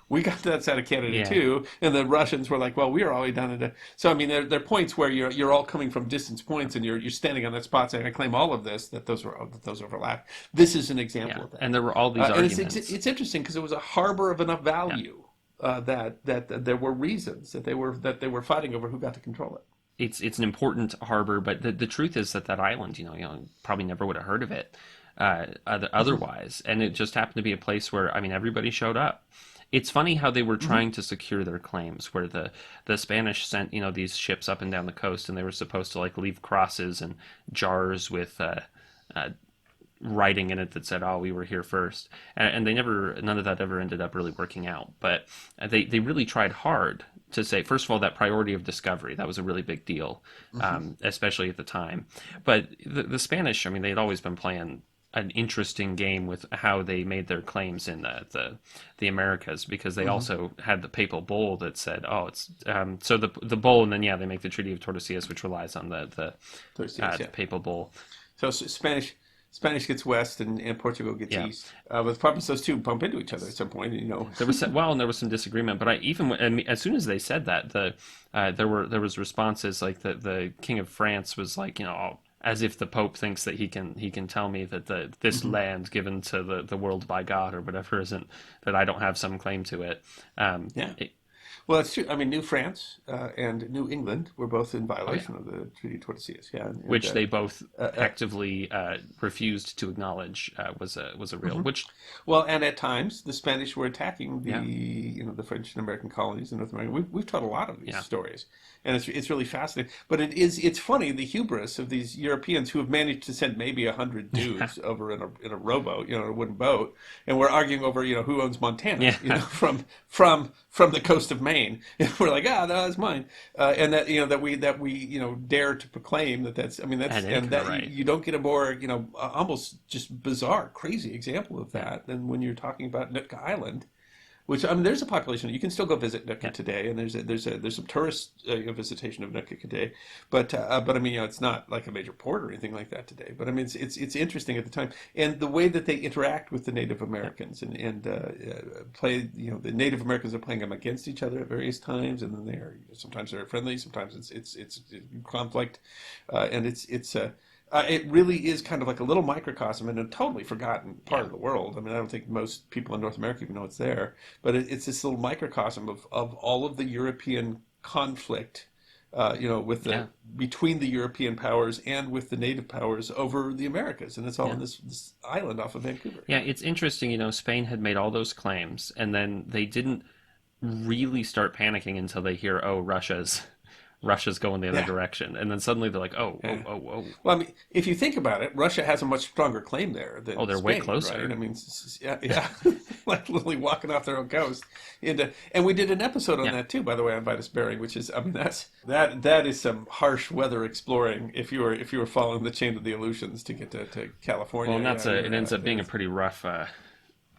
we got that side of Canada too, and the Russians were like, well, we are all the way down into. So I mean, there are points where you're all coming from distance points, and you're standing on that spot saying, I claim all of this, that those overlap. This is an example of that. And there were all these arguments. And it's interesting because it was a harbor of enough value that there were reasons that they were fighting over who got to control it. It's an important harbor, but the truth is that island, probably never would have heard of it otherwise, and it just happened to be a place where, I mean, everybody showed up. It's funny how they were trying to secure their claims, where the Spanish sent these ships up and down the coast, and they were supposed to leave crosses and jars with writing in it that said, "Oh, we were here first," and none of that ever ended up really working out. But they really tried hard to say, first of all, that priority of discovery, that was a really big deal, especially at the time. But the Spanish, I mean, they'd always been playing an interesting game with how they made their claims in the Americas, because they also had the papal bull that said, oh, it's so the bull, and then they make the Treaty of Tordesillas, which relies on the papal bull. So Spanish gets west and Portugal gets east. But the problem is those two bump into each other at some point. There was and there was some disagreement. But as soon as they said that, there was responses like the King of France was like, as if the Pope thinks that he can tell me that this land given to the world by God or whatever isn't, that I don't have some claim to it. Well, that's true. I mean, New France and New England were both in violation of the Treaty of Tordesillas, which they both actively refused to acknowledge was a real. And at times the Spanish were attacking the French and American colonies in North America. We've taught a lot of these stories, and it's really fascinating. But it's funny, the hubris of these Europeans who have managed to send maybe 100 dudes over in a rowboat, a wooden boat, and we're arguing over who owns Montana, from the coast of Maine. We're like, no, that's mine, and that we dare to proclaim that's. I mean, you don't get a more almost just bizarre, crazy example of that than when you're talking about Nootka Island, which, I mean, there's a population. You can still go visit Nootka today, and there's some tourist visitation of Nootka today, but I mean, it's not like a major port or anything like that today. But I mean, it's interesting at the time, and the way that they interact with the Native Americans and play. The Native Americans are playing them against each other at various times, and then sometimes they're friendly, sometimes it's conflict, and it really is kind of like a little microcosm in a totally forgotten part of the world. I mean, I don't think most people in North America even know it's there, but it's this little microcosm of all of the European conflict, between the European powers and with the native powers over the Americas, and it's all in this island off of Vancouver. Yeah, it's interesting. Spain had made all those claims, and then they didn't really start panicking until they hear, oh, Russia's going the other direction, and then suddenly they're like, oh. Well, I mean, if you think about it, Russia has a much stronger claim there than they're Spain, way closer. Right? I mean, like literally walking off their own coast. And we did an episode on that too, by the way, on Vitus Bering, which is, I mean, that is some harsh weather exploring if you were following the chain of the Aleutians to get to California. Well, and it ends up being a pretty rough. A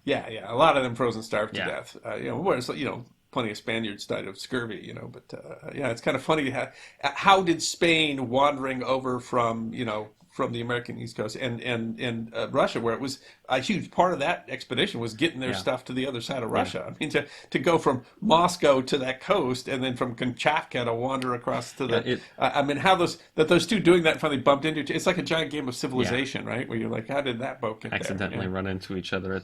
lot of them frozen starved to death. Whereas plenty of Spaniards died of scurvy, but it's kind of funny how did Spain wandering over from the American East Coast and Russia, where it was a huge part of that expedition was getting their stuff to the other side of Russia. I mean, to go from Moscow to that coast and then from Kamchatka to wander across to I mean, how those two doing that finally bumped into each other. It's like a giant game of civilization, right? Where you're like, how did that boat get accidentally run into each other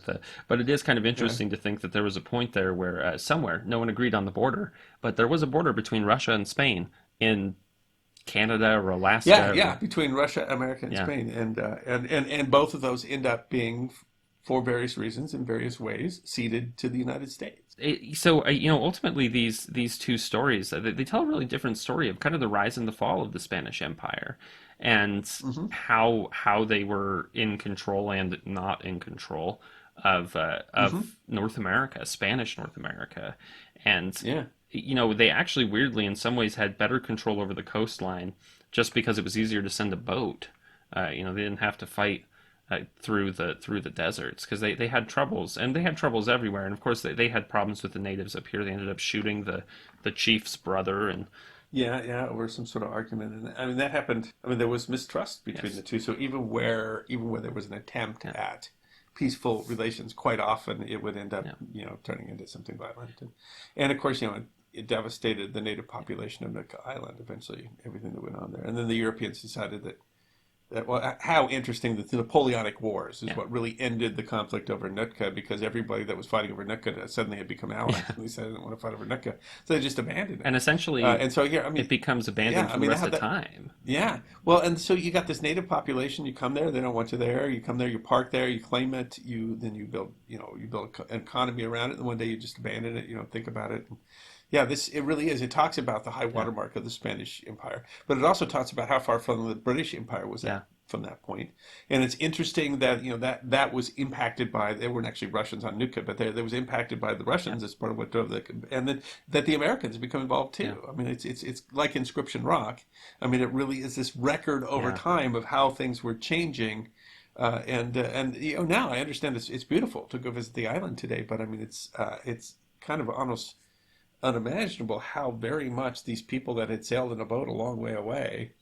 but it is kind of interesting to think that there was a point there where somewhere no one agreed on the border, but there was a border between Russia and Spain in Canada or Alaska. Between Russia, America, and Spain, and both of those end up being, for various reasons in various ways, ceded to the United States. Ultimately, these two stories they tell a really different story of kind of the rise and the fall of the Spanish Empire, and Hmm. how they were in control and not in control Hmm. of North America, Spanish North America, and Yeah. they actually weirdly in some ways had better control over the coastline just because it was easier to send a boat. They didn't have to fight through the deserts because they had troubles, and they had troubles everywhere. And of course, they had problems with the natives up here. They ended up shooting the chief's brother, and Yeah, yeah, over some sort of argument, and I mean that happened. I mean there was mistrust between yes, the two. So even where there was an attempt yeah, at peaceful relations, quite often it would end up, yeah, turning into something violent. And of course, it devastated the native population of Nootka Island. Eventually, everything that went on there, and then the Europeans decided well, how interesting that the Napoleonic Wars is yeah, what really ended the conflict over Nootka, because everybody that was fighting over Nootka suddenly had become allies, yeah. and they said they didn't want to fight over Nootka, so they just abandoned it. And essentially, And so here, I it mean, becomes yeah, abandoned I for the mean, rest how of that, time. yeah. Well, and so you got this native population. You come there, they don't want you there. You come there, you park there, you claim it. You build, an economy around it. And one day you just abandon it. You don't think about it. Yeah, it really is. It talks about the high Yeah, watermark of the Spanish Empire, but it also talks about how far from the British Empire was yeah, that from that point. And it's interesting that that was impacted by, there weren't actually Russians on Nootka, but there was impacted by the yeah, Russians as part of what drove and then that the Americans become involved yeah, too. I mean, it's like Inscription Rock. I mean, it really is this record over yeah. time of how things were changing. And now I understand it's beautiful to go visit the island today, but I mean it's kind of almost unimaginable how very much these people that had sailed in a boat a long way away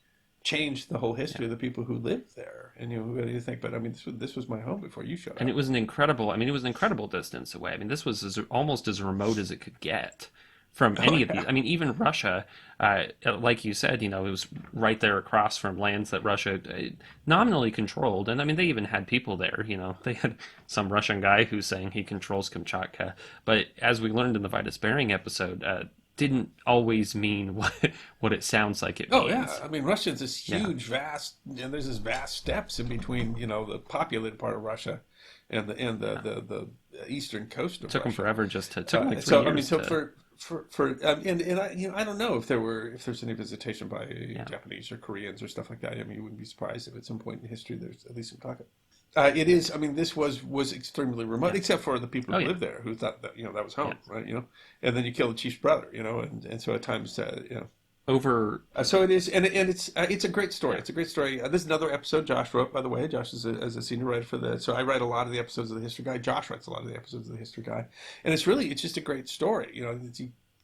changed the whole Yeah. history of the people who lived there. And who do you think? But I mean, this was my home before you showed And it up. was an incredible. I mean, it was an incredible distance away. I mean, this was almost as remote as it could get from Oh any of these. yeah, I mean, even Russia, like you said, it was right there across from lands that Russia nominally controlled. And I mean, they even had people there. They had some Russian guy who's saying he controls Kamchatka. But as we learned in the Vitus Bering episode, didn't always mean what it sounds like it oh yeah. means. I mean, Russia's this Yeah, huge, vast, and there's this vast steppes in between, the populated part of Russia and yeah. the eastern coast It of took them Russia. forever just to. It took them like three So I mean, years so to. and I don't know if there's any visitation by Yeah, Japanese or Koreans or stuff like that. I mean, you wouldn't be surprised if at some point in history there's at least some talk. It is. I mean, this was extremely remote, yeah. except for the people Oh who yeah, lived there who thought that that was yeah. home, right? And then you kill the chief's brother, and so at times, Over. so it is, and it's a great story. Yeah, It's a great story. This is another episode Josh wrote, by the way. Josh is a senior writer for so I write a lot of the episodes of the History Guy. Josh writes a lot of the episodes of the History Guy, and it's just a great story.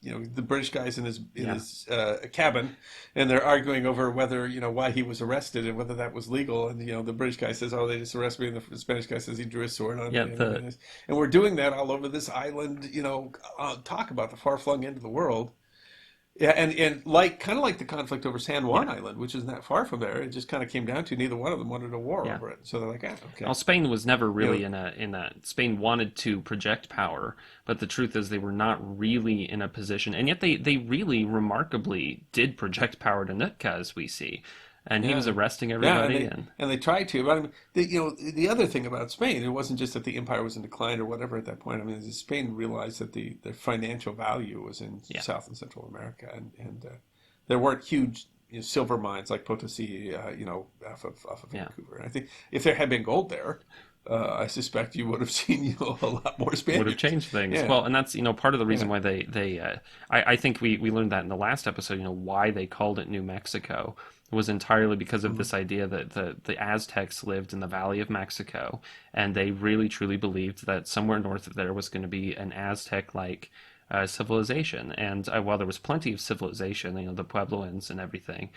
The British guy's in his yeah. cabin, and they're arguing over whether why he was arrested and whether that was legal. And the British guy says, "Oh, they just arrested me," and the Spanish guy says he drew a sword on Yeah, me. And we're doing that all over this island. Talk about the far flung end of the world. Yeah, and like kind of like the conflict over San Juan yeah, Island, which isn't that far from there. It just kind of came down to neither one of them wanted a war yeah. over it. So they're like, Well, okay, Spain was never you really know, in a. Spain wanted to project power, but the truth is they were not really in a position, and yet they really remarkably did project power to Nootka, as we see, and he was yeah, arresting yeah, and everybody, they and and they tried to. But I mean, the other thing about Spain, it wasn't just that the empire was in decline or whatever at that point. I mean, Spain realized that their financial value was in yeah, South and Central America, and there weren't huge silver mines like Potosi, off of yeah. Vancouver. And I think if there had been gold there, I suspect you would have seen a lot more Would have Spaniards. changed things. Yeah, Well, and that's part of the reason yeah. why I think we learned that in the last episode. Why they called it New Mexico was entirely because of Mhm. this idea that the Aztecs lived in the Valley of Mexico, and they really truly believed that somewhere north of there was going to be an Aztec-like civilization. And while there was plenty of civilization, the Puebloans and everything,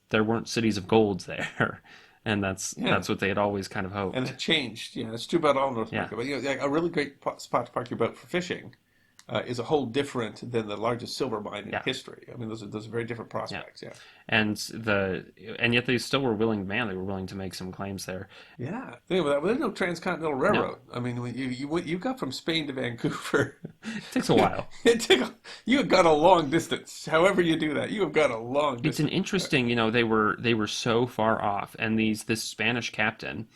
there weren't cities of gold there, and Yeah. that's what they had always kind of And hoped. it changed. Yeah, it's true about all North Yeah, America. But like a really great spot to park your boat for fishing is a whole different than the largest silver mine in yeah, history. I mean, those are very different yeah. prospects. Yeah. and and yet they still were willing. Man, they were willing to make some claims there. Yeah, think about that. Well, there's no transcontinental No, railroad. I mean, when you got from Spain to Vancouver, it takes a while. you have got a long distance. However you do that, you have got a long It's an distance. interesting. They were so far off, and this Spanish captain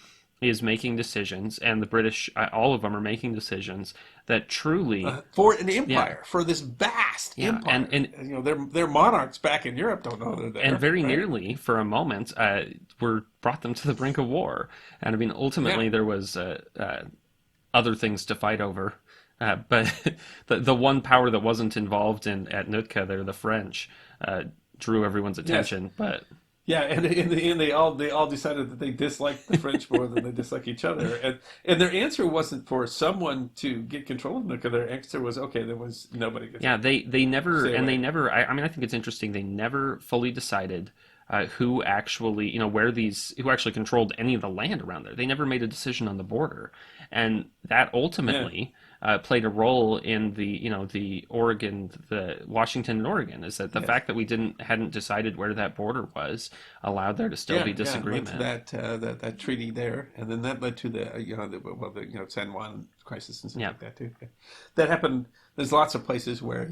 is making decisions, and the British, all of them are making decisions that truly, For an empire, for this vast yeah, empire. and You know, their monarchs back in Europe don't know they're there. and very right? nearly for a moment were brought them to the brink of war. And I mean, ultimately Yeah. there was other things to fight over. But the one power that wasn't involved in at Nootka there, the French, drew everyone's Yes. attention. But Yeah, and in the end, they all decided that they disliked the French more than they dislike each other, and their answer wasn't for someone to get control of Nootka. Their answer was, okay, there was nobody. Gets yeah, they never, Stay and they away. never. I mean, I think it's interesting. They never fully decided who actually, who actually controlled any of the land around there. They never made a decision on the border, and that Yeah, ultimately played a role in the Washington and Oregon. Is that the yes, fact that we hadn't decided where that border was allowed there to still be yeah. It led to disagreement. that treaty there, and then that led to the San Juan crisis and stuff Yeah, like that too. Yeah. That happened. There's lots of places where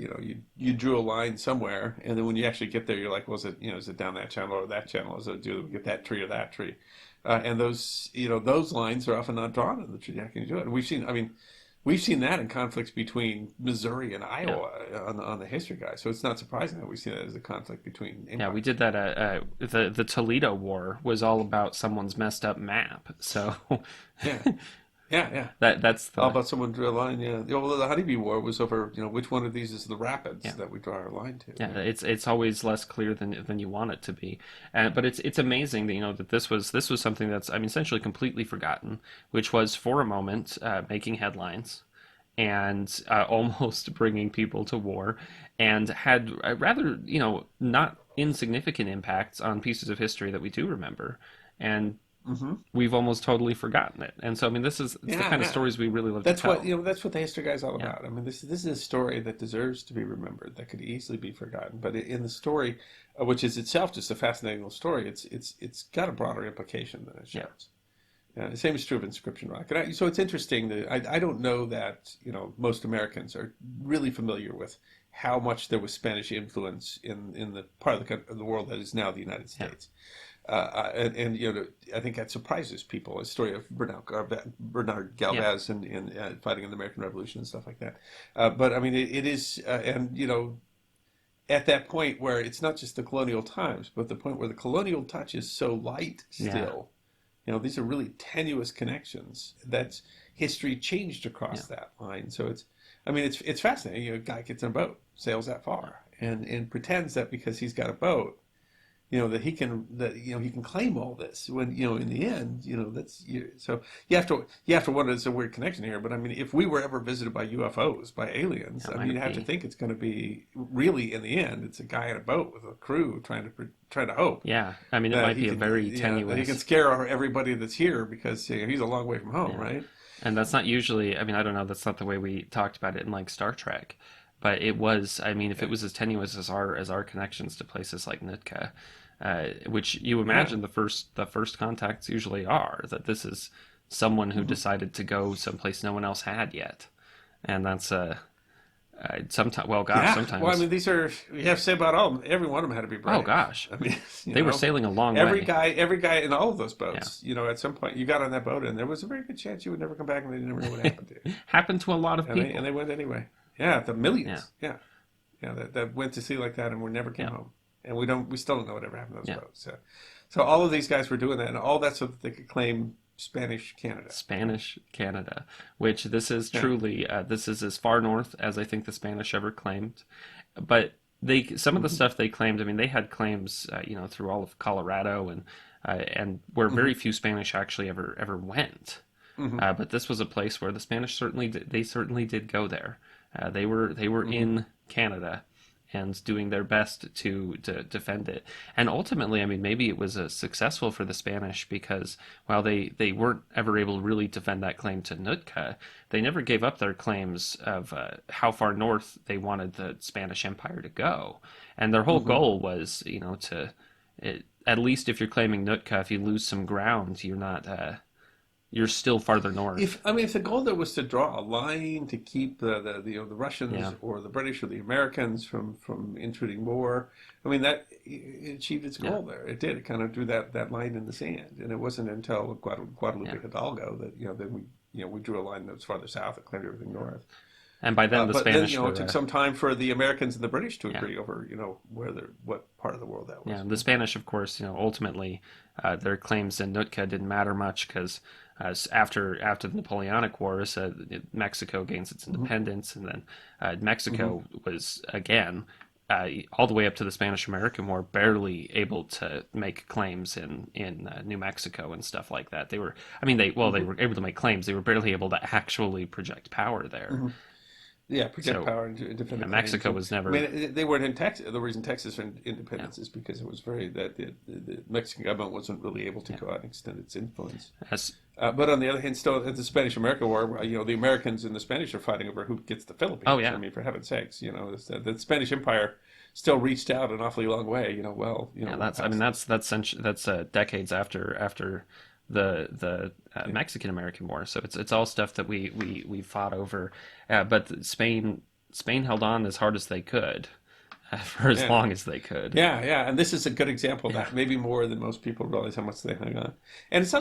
you drew a line somewhere, and then when you actually get there, you're like, was it is it down that channel or that channel? Do we get that tree or that tree? And those lines are often not drawn in the treaty. How can you do it? And we've seen that in conflicts between Missouri and yeah. Iowa on the history guide. So it's not surprising that we see that as a conflict between Yeah, we empires. did that. The Toledo War was all about someone's messed up map. So Yeah, yeah. that's How the about someone drew a line? Yeah. Well, the Honeybee War was over, which one of these is the rapids yeah. that we draw our line to. Yeah, Yeah. it's always less clear than you want it to be, but it's amazing that that this was something that's, I mean, essentially completely forgotten, which was for a moment making headlines and almost bringing people to war, and had rather not insignificant impacts on pieces of history that we do remember, and hmm we've almost totally forgotten it. And so I mean, it's the Yeah, kind of yeah. stories we really love to That's what tell. that's what the history guy's all Yeah, about. I mean, this is a story that deserves to be remembered, that could easily be forgotten. But in the story, which is itself just a fascinating little story, it's got a broader implication than it yeah, shows. Yeah, the same is true of Inscription Rock. So it's interesting that I don't know that most Americans are really familiar with how much there was Spanish influence in the part of the world that is now the United yeah, States. And I think that surprises people. A story of Bernard yeah. Galvez and fighting in the American Revolution and stuff like that. But I mean, it is, and at that point where it's not just the colonial times, but the point where the colonial touch is so light Yeah. still. These are really tenuous connections. That's history changed Yeah. across that line. So it's fascinating. A guy gets in a boat, sails that Yeah. far, and pretends that because he's got a boat, he can claim all this when in the end so you have to wonder, it's a weird connection here, but I mean, if we were ever visited by UFOs, by aliens, That I mean, might you have to be. think it's going to be really, in the end, it's a guy in a boat with a crew trying to hope Yeah. I mean, it that might he be a can very that he can tenuous. scare everybody that's here, because he's a long way from home, Yeah. right? And that's not usually, I mean, I don't know, that's not the way we talked about it in like Star Trek. But it was, I mean, if Yeah, it was as tenuous as our connections to places like Nootka, which you yeah. imagine the first contacts usually are, that this is someone who hmm decided to go someplace no one else had yet. And that's sometimes, well, gosh, Yeah. Well, I sometimes, mean, these are, you have to say about all of them. Every one of them had to be oh brave. gosh, I mean, they were sailing a long every way. guy, every guy in all of those Yeah. boats, at some point you got on that boat, and there was a very good chance you would never come back, and they never know what happened to you. Happened to a lot of And they people. went anyway. Yeah, the Yeah. millions. Yeah, yeah, that went to sea like that and never came Yeah. home. And we still don't know whatever happened to those Yeah. boats. So all of these guys were doing that, and all that so that they could claim Spanish Canada. Spanish Canada, which this is Yeah. truly this is as far north as I think the Spanish ever claimed. But some of the hmm stuff they claimed, I mean, they had claims, through all of Colorado and where hmm very few Spanish actually ever went. hmm But this was a place where the Spanish certainly did go there. They were hmm in Canada and doing their best to defend it. And ultimately, I mean, maybe it was successful for the Spanish because while they weren't ever able to really defend that claim to Nootka, they never gave up their claims of how far north they wanted the Spanish Empire to go. And their whole hmm goal was, at least if you're claiming Nootka, if you lose some ground, you're not you're still farther north. If the goal there was to draw a line to keep the Russians or the British or the Americans from intruding more, that it achieved its goal there. It did. It kind of drew that line in the sand, and it wasn't until Guadalupe Hidalgo that then we drew a line that was farther south and cleared everything north. And by then the Spanish it took some time for the Americans and the British to agree over what part of the world that was. Yeah, the Spanish, of course, ultimately their claims in Nootka didn't matter much because after the Napoleonic Wars, Mexico gains its independence, and then Mexico was again all the way up to the Spanish-American War barely able to make claims in New Mexico and stuff like that. They were they were able to make claims. They were barely able to actually project power there. Yeah, power and defend. Mexico was never. They weren't in Texas. The reason Texas for independence is because it was the Mexican government wasn't really able to go out and extend its influence. But on the other hand, still at the Spanish-American War, the Americans and the Spanish are fighting over who gets the Philippines. Oh yeah. For heaven's sakes, the Spanish Empire still reached out an awfully long way. That's decades after the Mexican American War. So it's all stuff that we fought over. But Spain held on as hard as they could for as long as they could. Yeah, and this is a good example of that. Maybe more than most people realize how much they hung on. And it's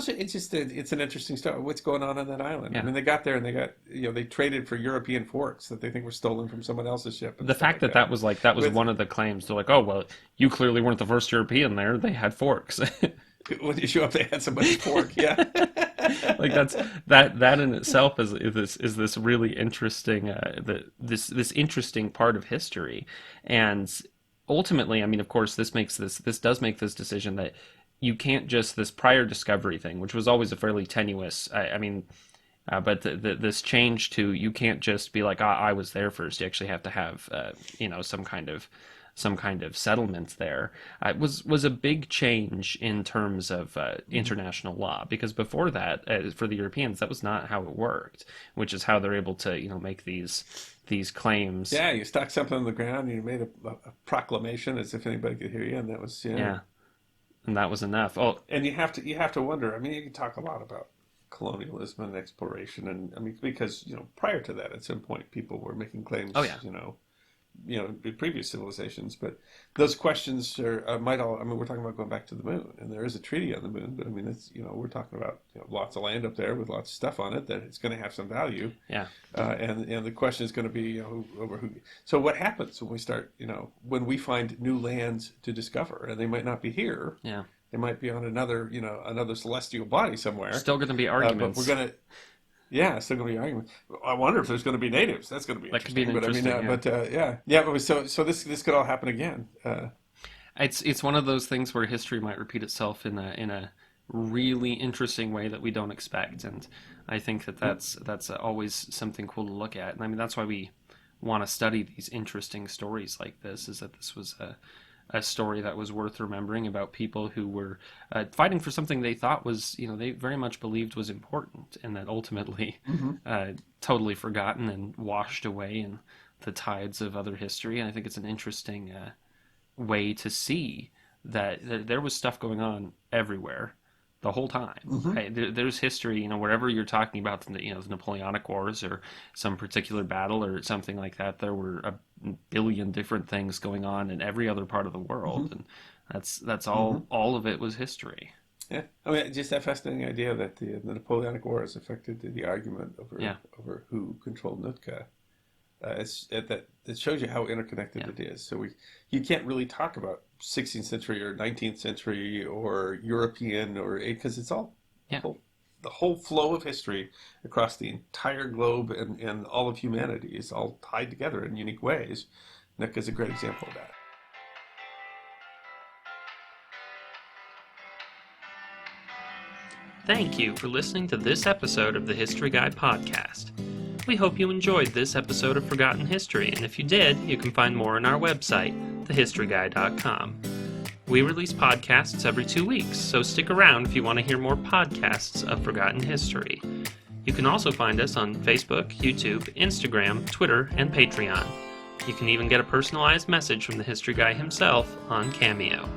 an interesting story. What's going on that island? Yeah. They got there and they got they traded for European forks that they think were stolen from someone else's ship. The fact that was one of the claims. They're like, oh well, you clearly weren't the first European there. They had forks. When you show up, they had somebody's fork. Yeah, like that in itself is this really interesting this interesting part of history, and ultimately, of course, this does make this decision that you can't just this prior discovery thing, which was always a fairly tenuous. But this change to you can't just be like I was there first. You actually have to have some kind of settlement there. It was a big change in terms of international law, because before that, for the Europeans, that was not how it worked, which is how they're able to make these claims. Yeah, you stuck something on the ground and you made a proclamation as if anybody could hear you, and that was and that was enough. Oh, and you have to wonder. You can talk a lot about colonialism and exploration, and because prior to that, at some point, people were making claims. Oh yeah. In previous civilizations, but those questions are we're talking about going back to the moon, and there is a treaty on the moon, but it's we're talking about lots of land up there with lots of stuff on it that it's going to have some value. Yeah. And the question is going to be over who. So what happens when we start when we find new lands to discover, and they might not be here. Yeah. They might be on another celestial body somewhere. Still going to be arguments. But we're going to. Yeah, it's still going to be arguments. I wonder if there's going to be natives. That's going to be interesting. Could be interesting. So this could all happen again. It's one of those things where history might repeat itself in a really interesting way that we don't expect, and I think that's always something cool to look at. And that's why we want to study these interesting stories like this. Is that this was a story that was worth remembering about people who were fighting for something they thought was, they very much believed was important, and that ultimately totally forgotten and washed away in the tides of other history. And I think it's an interesting way to see that there was stuff going on everywhere the whole time. Right? There's history, wherever you're talking about the Napoleonic Wars or some particular battle or something like that, there were a billion different things going on in every other part of the world, and that's all. All of it was history. Yeah, just that fascinating idea that the Napoleonic Wars affected the argument over who controlled Nootka. That shows you how interconnected it is. So you can't really talk about 16th century or 19th century or European because it's all the whole flow of history across the entire globe and all of humanity is all tied together in unique ways. Nootka is a great example of that. Thank you for listening to this episode of the History Guy podcast. We hope you enjoyed this episode of Forgotten History, and if you did, you can find more on our website, thehistoryguy.com. We release podcasts every 2 weeks, so stick around if you want to hear more podcasts of Forgotten History. You can also find us on Facebook, YouTube, Instagram, Twitter, and Patreon. You can even get a personalized message from the History Guy himself on Cameo.